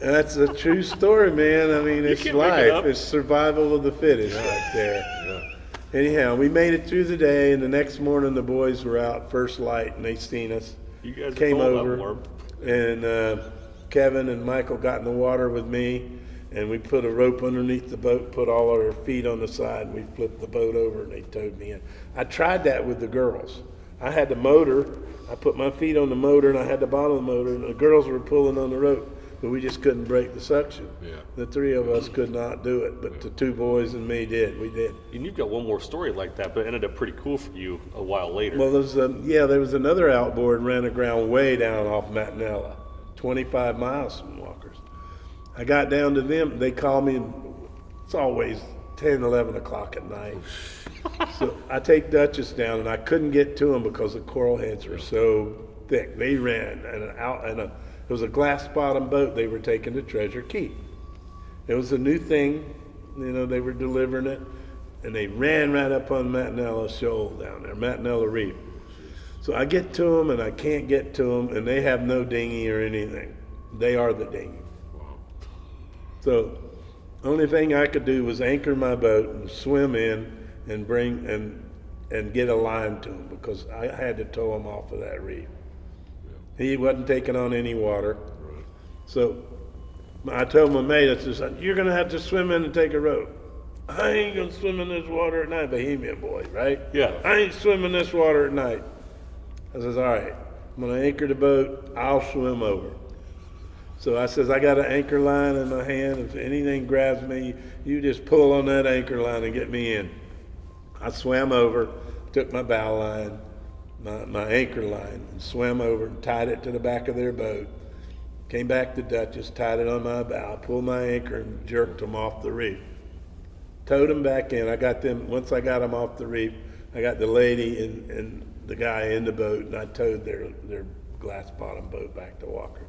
And that's a true story, man. I mean, it's life. It's survival of the fittest right there. Yeah. Anyhow, we made it through the day, and the next morning the boys were out first light, and they seen us.
You guys
came over,
warm.
And Kevin and Michael got in the water with me, and we put a rope underneath the boat, put all our feet on the side, and we flipped the boat over, and they towed me in. I tried that with the girls. I had the motor. I put my feet on the motor, and I had the bottom of the motor, and the girls were pulling on the rope. But we just couldn't break the suction. Yeah. The three of us could not do it, but the two boys and me did. We did.
And you've got one more story like that, but it ended up pretty cool for you a while later.
Well, there was another outboard ran aground way down off Matinella, 25 miles from Walker's. I got down to them. They called me. It's always 10, 11 o'clock at night. So I take Duchess down, and I couldn't get to them because the coral heads were so thick. They ran it was a glass bottom boat they were taking to Treasure Keep. It was a new thing, they were delivering it, and they ran right up on Matinella Shoal down there, Matinella Reef. So I get to them, and I can't get to them, and they have no dinghy or anything. They are the dinghy. Wow. So only thing I could do was anchor my boat and swim in and bring and get a line to them because I had to tow them off of that reef. He wasn't taking on any water. Right. So I told my mate, I said, you're going to have to swim in and take a rope. I ain't going to swim in this water at night. Bohemian boy, right?
Yeah.
I ain't swimming this water at night. I says, all right, I'm going to anchor the boat. I'll swim over. So I says, I got an anchor line in my hand. If anything grabs me, you just pull on that anchor line and get me in. I swam over, took my bow line, my anchor line, and swam over and tied it to the back of their boat. Came back to Duchess, tied it on my bow, pulled my anchor and jerked them off the reef. Towed them back in. Once I got them off the reef, I got the lady and the guy in the boat, and I towed their glass bottom boat back to Walker.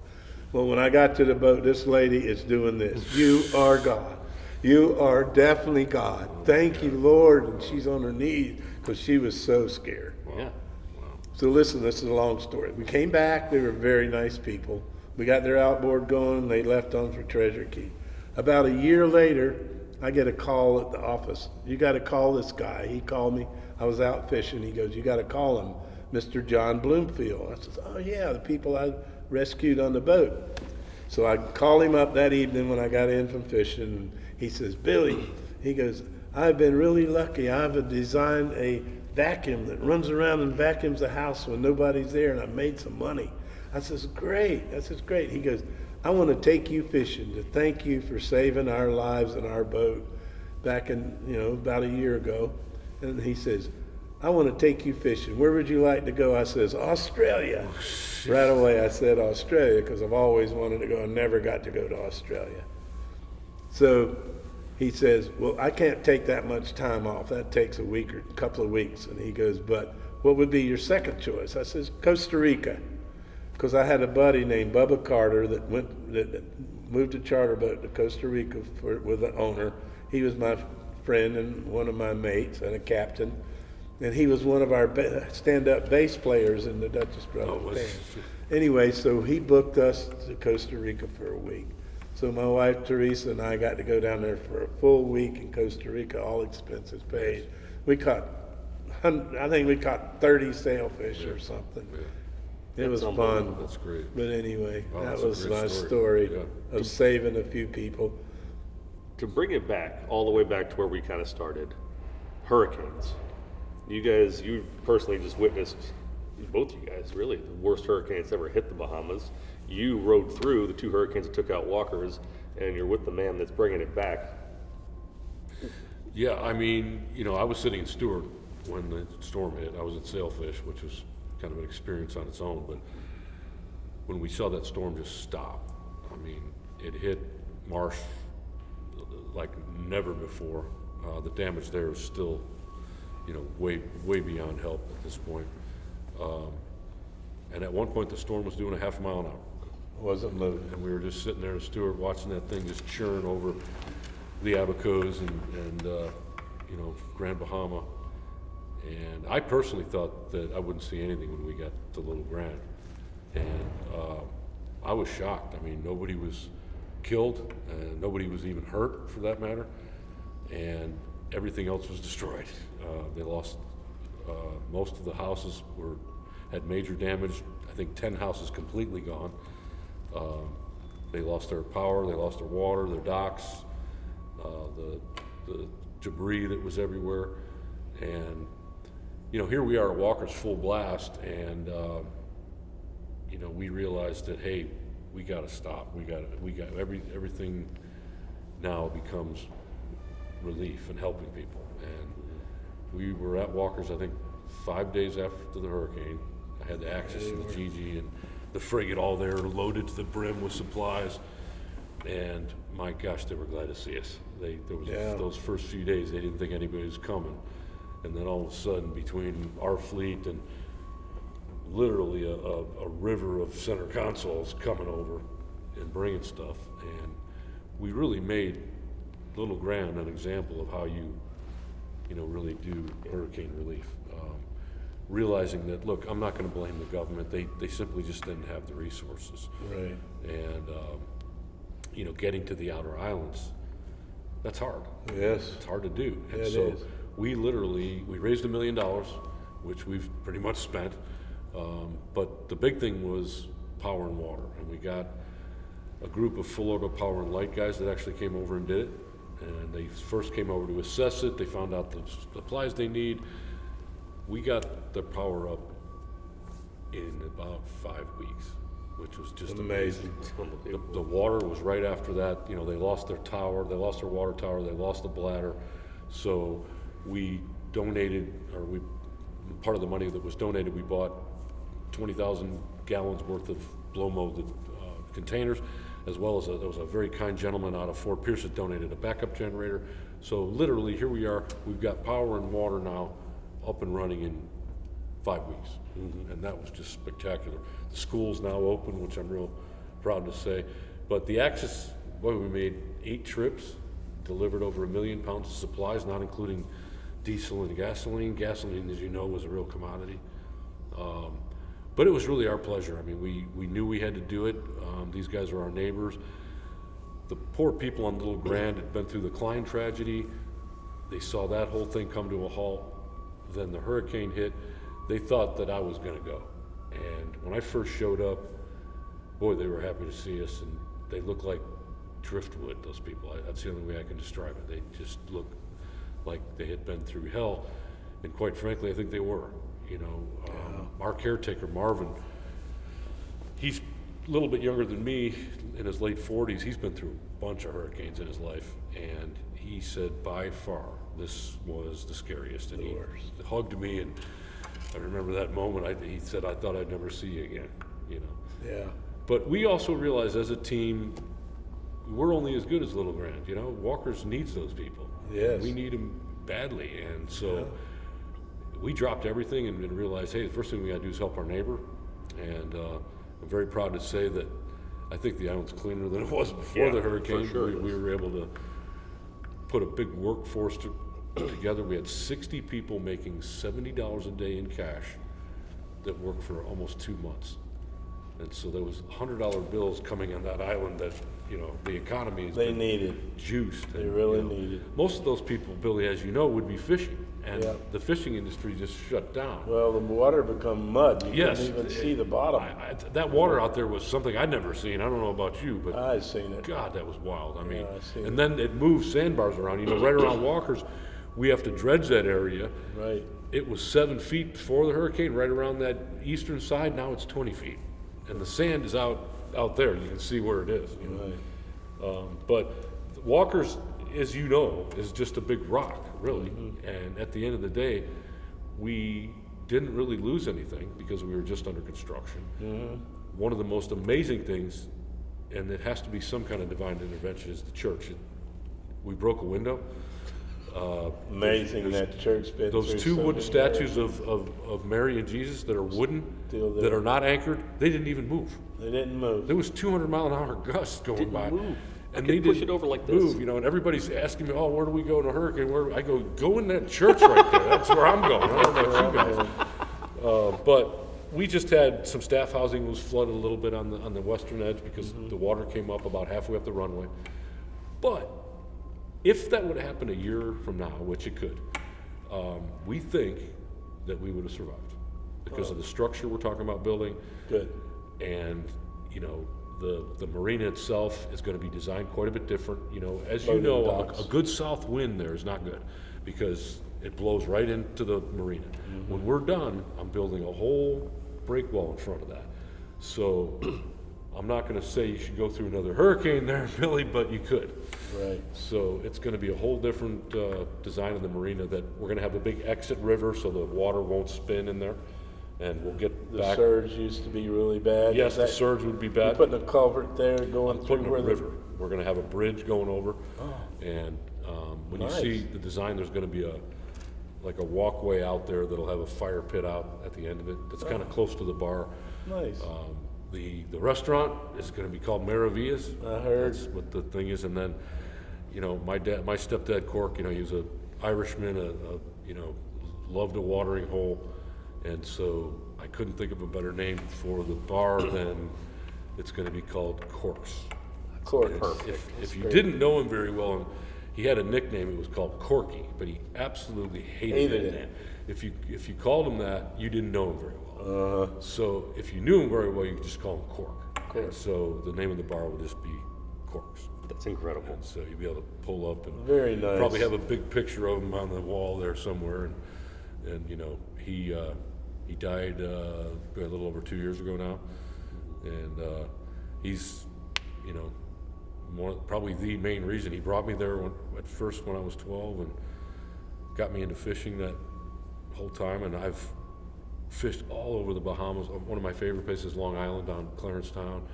Well, when I got to the boat, this lady is doing this. You are God. You are definitely God. Thank you, Lord. And she's on her knees because she was so scared.
Yeah.
So listen, this is a long story. We came back. They were very nice people. We got their outboard going. They left on for Treasure Keep. About a year later, I get a call at the office. You got to call this guy. He called me. I was out fishing. He goes, you got to call him, Mr. John Bloomfield. I says, oh, yeah, the people I rescued on the boat. So I called him up that evening when I got in from fishing. He says, Billy, he goes, I've been really lucky. I've designed a vacuum that runs around and vacuums the house when nobody's there, and I made some money. I says, great. That says, great. He goes, I want to take you fishing to thank you for saving our lives in our boat back in, about a year ago. And he says, I want to take you fishing. Where would you like to go? I says, Australia. Right away I said Australia because I've always wanted to go and never got to go to Australia. So he says, well, I can't take that much time off. That takes a week or a couple of weeks. And he goes, but what would be your second choice? I says, Costa Rica. Because I had a buddy named Bubba Carter that moved a charter boat to Costa Rica with an owner. He was my friend and one of my mates and a captain. And he was one of our stand-up bass players in the Duchess Brothers band. Anyway, so he booked us to Costa Rica for a week. So my wife Teresa and I got to go down there for a full week in Costa Rica, all expenses paid. We caught, I think we caught 30 sailfish or something. It was fun.
That's great.
But anyway,
Wow,
that
that's a
was
great
my
story.
story
Yeah.
of saving a few people.
To bring it back, all the way back to where we kind of started, hurricanes. You personally just witnessed, both you guys really, the worst hurricanes ever hit the Bahamas. You rode through the 2 hurricanes that took out walkers, and you're with the man that's bringing it back.
Yeah, I mean, I was sitting in Stewart when the storm hit. I was at Sailfish, which was kind of an experience on its own, but when we saw that storm just stop, I mean, it hit Marsh like never before. The damage there is still, way beyond help at this point. And at one point the storm was doing a half mile an hour.
Wasn't moving.
And we were just sitting there in Stewart watching that thing just churn over the Abacos and Grand Bahama. And I personally thought that I wouldn't see anything when we got to Little Grand. And I was shocked. I mean, nobody was killed, and nobody was even hurt for that matter. And everything else was destroyed. They lost, most of the houses had major damage. I think 10 houses completely gone. They lost their power, they lost their water, their docks, the debris that was everywhere. And, here we are at Walker's full blast, and, we realized that, hey, we got to stop. We got everything now becomes relief and helping people. And we were at Walker's, I think, 5 days after the hurricane. I had the Axis and the GG and the frigate all there, loaded to the brim with supplies. And my gosh, they were glad to see us. Those first few days, they didn't think anybody was coming. And then all of a sudden, between our fleet and literally a river of center consoles coming over and bringing stuff, and we really made Little Grand an example of how you really do hurricane relief. Realizing that, look, I'm not going to blame the government. They simply just didn't have the resources.
Right.
And getting to the outer islands, that's hard.
Yes.
It's hard to do. And
Yeah, it
so
is.
we raised $1 million, which we've pretty much spent. But the big thing was power and water. And we got a group of Florida Power and Light guys that actually came over and did it. And they first came over to assess it. They found out the supplies they need. We got the power up in about 5 weeks, which was just amazing. The water was right after that. They lost their tower, they lost their water tower, they lost the bladder. So we donated, part of the money that was donated, we bought 20,000 gallons worth of blow molded containers, as well as there was a very kind gentleman out of Fort Pierce that donated a backup generator. So literally, here we are. We've got power and water now up and running in 5 weeks. Mm-hmm. And that was just spectacular. The school's now open, which I'm real proud to say. But the Axis, we made 8 trips, delivered over 1 million pounds of supplies, not including diesel and gasoline. Gasoline, as you know, was a real commodity. But it was really our pleasure. I mean, we knew we had to do it. These guys are our neighbors. The poor people on Little Grand had been through the Klein tragedy. They saw that whole thing come to a halt. Then the hurricane hit. They thought that I was going to go. And when I first showed up, boy, they were happy to see us. And they looked like driftwood, those people. That's the only way I can describe it. They just looked like they had been through hell. And quite frankly, I think they were. Our caretaker, Marvin, he's a little bit younger than me, in his late 40s. He's been through a bunch of hurricanes in his life. And he said, by far, this was the scariest. And
The
he
worst.
hugged me, and I remember that moment. He said, "I thought I'd never see you again," you know.
Yeah.
But we also realized as a team, we're only as good as Little Grand. You know, Walker's needs those people.
Yes.
We need them badly, and so we dropped everything and realized, hey, the first thing we got to do is help our neighbor. And I'm very proud to say that I think the island's cleaner than it was before the hurricane.
for sure
We were able to put a big workforce together. We had 60 people making $70 a day in cash that worked for almost 2 months. And so there was $100 bills coming on that island that, you know, the economy has
They
been
needed.
juiced.
They
and,
really
you know,
needed.
Most of those people, Billy, as you know, would be fishing. And
Yeah.
the fishing industry just shut down.
Well, the water become mud. You
Yes.
couldn't even see the bottom.
That water out there was something I'd never seen. I don't know about you, but
I seen it.
God, that was wild. I mean,
I've seen
and then it moved sandbars around. You know, right around Walker's, we have to dredge that area.
Right.
It was 7 feet before the hurricane, right around that eastern side. Now it's 20 feet, and the sand is out there. You can see where it is. You know?
Right.
But Walker's, as you know, is just a big rock, really. And at the end of the day, we didn't really lose anything because we were just under construction. One of the most amazing things, and it has to be some kind of divine intervention, is the church. We broke a window.
Amazing that church been
Those
through
two
so
wooden
many
statues
areas.
of Mary and Jesus that are wooden,
Still there.
that are not anchored, they didn't even move.
They didn't move.
There was 200-mile-an-hour gusts going
Didn't
by.
move.
And
Couldn't
they
push
didn't
it over like this.
move, you know, and everybody's asking me, oh, where do we go in a hurricane? Where? I go in that church right there. That's where I'm going. I don't know about you guys. But we just had some staff housing was flooded a little bit on the western edge because the water came up about halfway up the runway. But if that would have happened a year from now, which it could, we think that we would have survived because of the structure we're talking about building.
Good.
And, you know, the marina itself is going to be designed quite a bit different. You know, as you
Loading
know,
docks.
a good south wind there is not good because it blows right into the marina. When we're done, I'm building a whole break wall in front of that. So I'm not going to say you should go through another hurricane there, Billy, but you could.
Right.
So it's going to be a whole different design of the marina that we're going to have a big exit river so the water won't spin in there. And we'll get
The
back.
surge used to be really bad.
Yes,
Is
the
that-
surge would be
You're
bad.
putting a culvert there going through
Putting a
where
river. We're gonna have a bridge going over. And when
Nice.
you see the design, there's gonna be like a walkway out there that'll have a fire pit out at the end of it. That's kind of close to the bar.
Nice.
The restaurant is gonna be called Maravillas.
I heard.
That's what the thing is. And then, you know, my stepdad Cork, you know, he was a Irishman, you know, loved a watering hole. And so I couldn't think of a better name for the bar than it's going to be called Corks.
Cork.
If you didn't know him very well, he had a nickname. It was called Corky, but he absolutely hated
Hated
that
it.
name. If you called him that, you didn't know him very well. So if you knew him very well, you could just call him Cork. And so the name of the bar would just be Corks.
That's incredible.
And so you'd be able to pull up and
Very nice.
probably have a big picture of him on the wall there somewhere. And you know, he died a little over 2 years ago now, and he's, you know, probably the main reason. He brought me there at first when I was 12 and got me into fishing that whole time, and I've fished all over the Bahamas. One of my favorite places is Long Island down Clarencetown,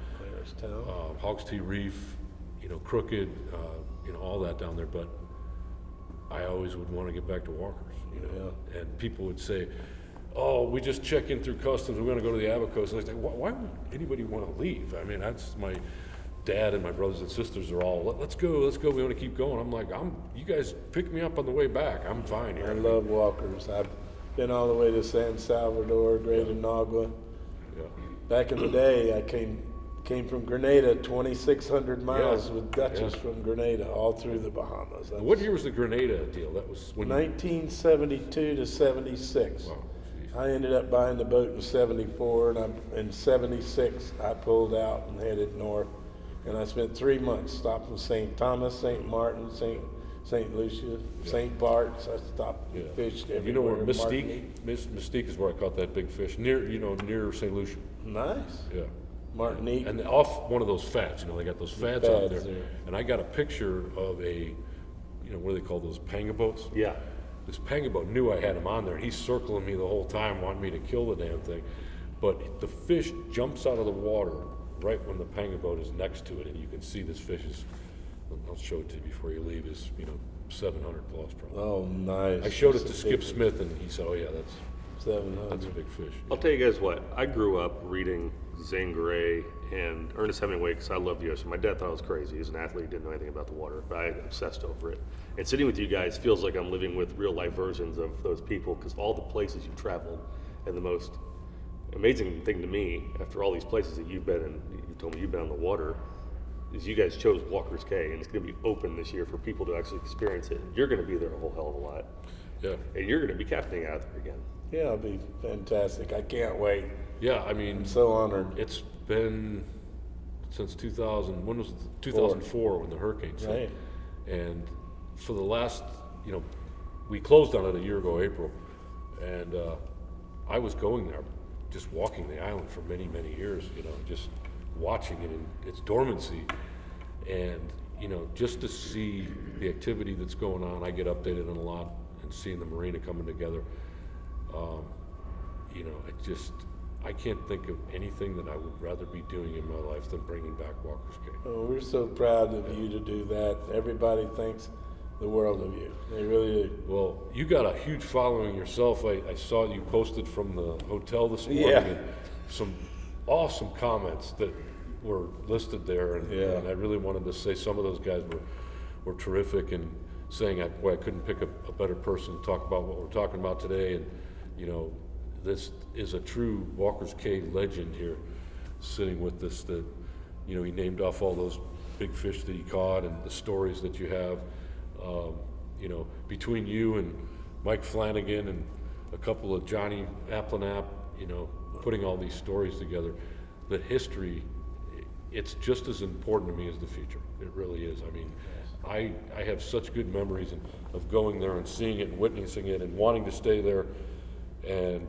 Hogs T Reef, you know, Crooked, you know, all that down there, but I always would want to get back to Walker's, you know, and people would say, oh, we just check in through customs, we're going to go to the Abacos. And I was like, why would anybody want to leave? I mean, that's my dad and my brothers and sisters are all, let's go, we want to keep going. I'm like, you guys pick me up on the way back. I'm fine here.
I love Walkers. I've been all the way to San Salvador, Great Inagua.
Yeah.
Back in the day, I came from Grenada, 2,600 miles with Dutchess from Grenada, all through the Bahamas. That's
What year was the Grenada deal? That was when
1972 to 76.
Wow, geez.
I ended up buying the boat in 74, and in 76 I pulled out and headed north. And I spent 3 months, stopped in St. Thomas, St. Martin, St. Lucia, St. Bart's. I stopped and fished everywhere.
You know where
Martinique.
Mystique is where I caught that big fish, near St. Lucia.
Nice.
Yeah.
Martinique.
And off one of those fats, you know, they got those fads out there.
Fads there.
And I got a picture of a what do they call those panga boats?
Yeah.
This panga boat knew I had him on there, and he's circling me the whole time, wanting me to kill the damn thing. But the fish jumps out of the water right when the panga boat is next to it, and you can see this fish is, I'll show it to you before you leave, is, 700 plus probably.
Oh, nice.
I showed it
That's
to
a
Skip
big
Smith, and he said, oh yeah, that's
700.
a big fish.
I'll tell you guys what, I grew up reading Zane Grey and Ernest Hemingway because I loved the ocean. My dad thought I was crazy. He was an athlete, didn't know anything about the water, but I obsessed over it. And sitting with you guys feels like I'm living with real life versions of those people because all the places you've traveled, and the most amazing thing to me, after all these places that you've been in, you told me you've been on the water, is you guys chose Walker's Cay, and it's going to be open this year for people to actually experience it. You're going to be there a whole hell of a lot.
Yeah.
And you're going to be captaining out there again.
Yeah, it'll be fantastic. I can't wait.
Yeah, I mean,
I'm so honored.
it's been since 2000. When was it? 2004 when the hurricane hit.
Right.
And for the last, we closed on it a year ago, April, and I was going there, just walking the island for many, many years. Just watching it in its dormancy, and just to see the activity that's going on. I get updated on a lot, and seeing the marina coming together. I can't think of anything that I would rather be doing in my life than bringing back Walker's Cay.
Oh, we're so proud of you to do that. Everybody thinks the world of you. They really do.
Well, you got a huge following yourself. I saw you posted from the hotel this morning.
Yeah.
And some awesome comments that were listed there, and,
Yeah.
and I really wanted to say some of those guys were terrific, and saying I couldn't pick a better person to talk about what we're talking about today. And this is a true Walker's Cay legend here, sitting with us. That he named off all those big fish that he caught and the stories that you have. Between you and Mike Flanagan and a couple of Johnny Applenap, putting all these stories together, the history, it's just as important to me as the future. It really is. I mean, I have such good memories of going there and seeing it and witnessing it and wanting to stay there. And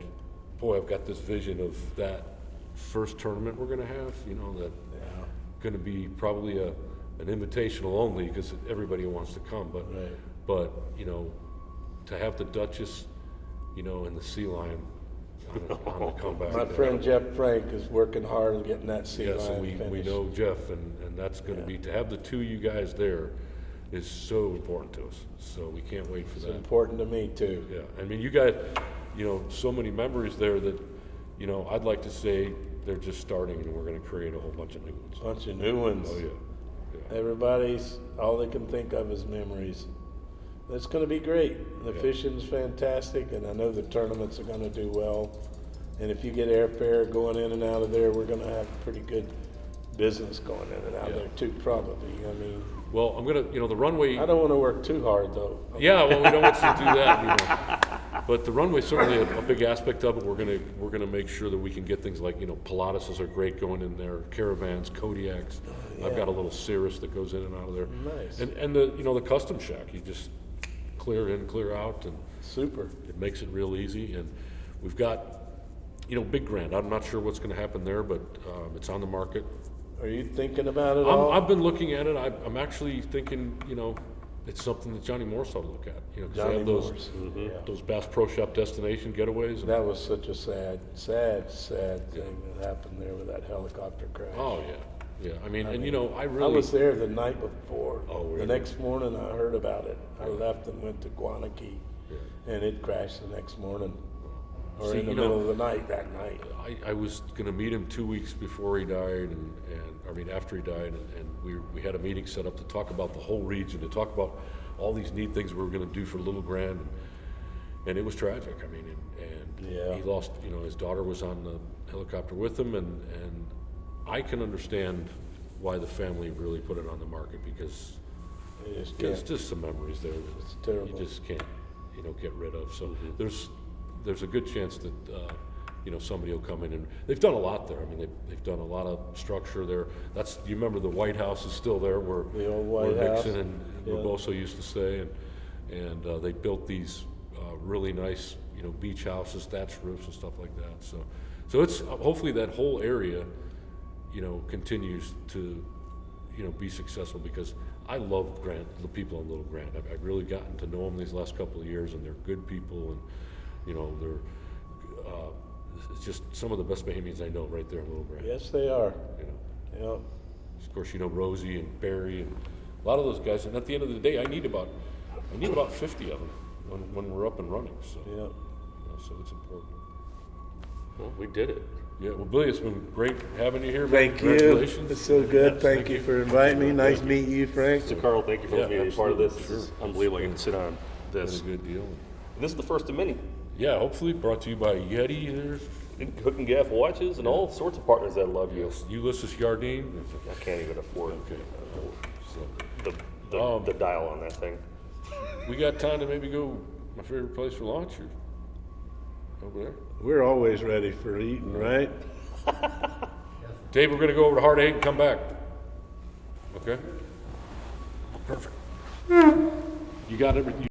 boy, I've got this vision of that first tournament we're going to have, that going to be probably an invitational only because everybody wants to come. But,
Right.
but to have the Duchess, and the Sea Lion on the comeback.
My friend Jeff Frank is working hard on getting that sea
Yes,
line
and we
finished.
know Jeff, and that's going to be, to have the two of you guys there is so important to us. So we can't wait for
It's
that.
important to me too.
Yeah, I mean, you guys, so many memories there that, I'd like to say they're just starting, and we're going to create a whole bunch of new ones.
Bunch of new ones.
Oh yeah.
Everybody's, all they can think of is memories. It's going to be great. The
Yeah.
fishing's fantastic, and I know the tournaments are going to do well. And if you get airfare going in and out of there, we're going to have pretty good business going in and out
Yeah.
there too, probably. I mean,
Well, I'm going to, the runway.
I don't want to work too hard though.
Yeah, well, we don't want you to do that, But the runway's certainly a big aspect of it. We're gonna make sure that we can get things like, Pilates are great going in there, caravans, Kodiaks. I've got a little Cirrus that goes in and out of there.
Nice.
And the custom shack, you just clear in, clear out, and
Super.
it makes it real easy. And we've got, Big Grand. I'm not sure what's gonna happen there, but it's on the market.
Are you thinking about it all?
I've been looking at it. I'm actually thinking, it's something that Johnny Morse ought to look at. 'Cause they
Johnny
have those,
Morse. Yeah.
those Bass Pro Shop destination getaways. And,
That was such a sad thing that happened there with that helicopter crash.
oh yeah. I mean, I
I
really.
was there the night before.
Oh, really?
The next morning I heard about it. I left and went to Guanakee, and it crashed the next morning, or
See,
in the middle of the night that night.
I was going to meet him 2 weeks before he died, after he died, and we had a meeting set up to talk about the whole region, to talk about all these neat things we were going to do for Little Grand, and it was tragic. I mean, and
Yeah.
he lost. His daughter was on the helicopter with him, and I can understand why the family really put it on the market because
It just
there's
can't.
just some memories there that
It's terrible.
you just can't, get rid of. So there's a good chance that somebody will come in, and they've done a lot there. I mean, they've done a lot of structure there. You remember the White House is still there, where
The old White
where
House.
Nixon and
Yeah.
Rebozo used to stay, and they built these really nice beach houses, thatched roofs and stuff like that. So it's hopefully that whole area continues to be successful, because I love Grant, the people on Little Grant. I've really gotten to know them these last couple of years, and they're good people, and you know, it's just some of the best Bahamians I know right there in Little Grant.
Yes, they are.
You know,
Yep.
of course, you know Rosie and Barry and a lot of those guys. And at the end of the day, I need about 50 of them when we're up and running. So,
Yep.
you know, so it's important.
Well, we did it.
Yeah, well, Billy, it's been great having you here. Man.
Thank you.
Congratulations.
It's so good.
Yes,
Thank you for inviting me. Nice meeting you, Frank.
So Carl, thank you for letting me be a part of this.
absolutely,
This is
sure.
unbelievable. I can sit on
That's
this.
a good deal.
This is the first of many.
Yeah, hopefully brought to you by Yeti. There's
Hook and Gaff watches and all sorts of partners that love you.
Ulysses Yardine.
I can't even afford
Okay. So
the dial on that thing.
we got time to maybe go my favorite place for lunch or over there.
We're always ready for eating, right?
Dave, we're gonna go over to Heart 8 and come back. Okay? Perfect. You got everything.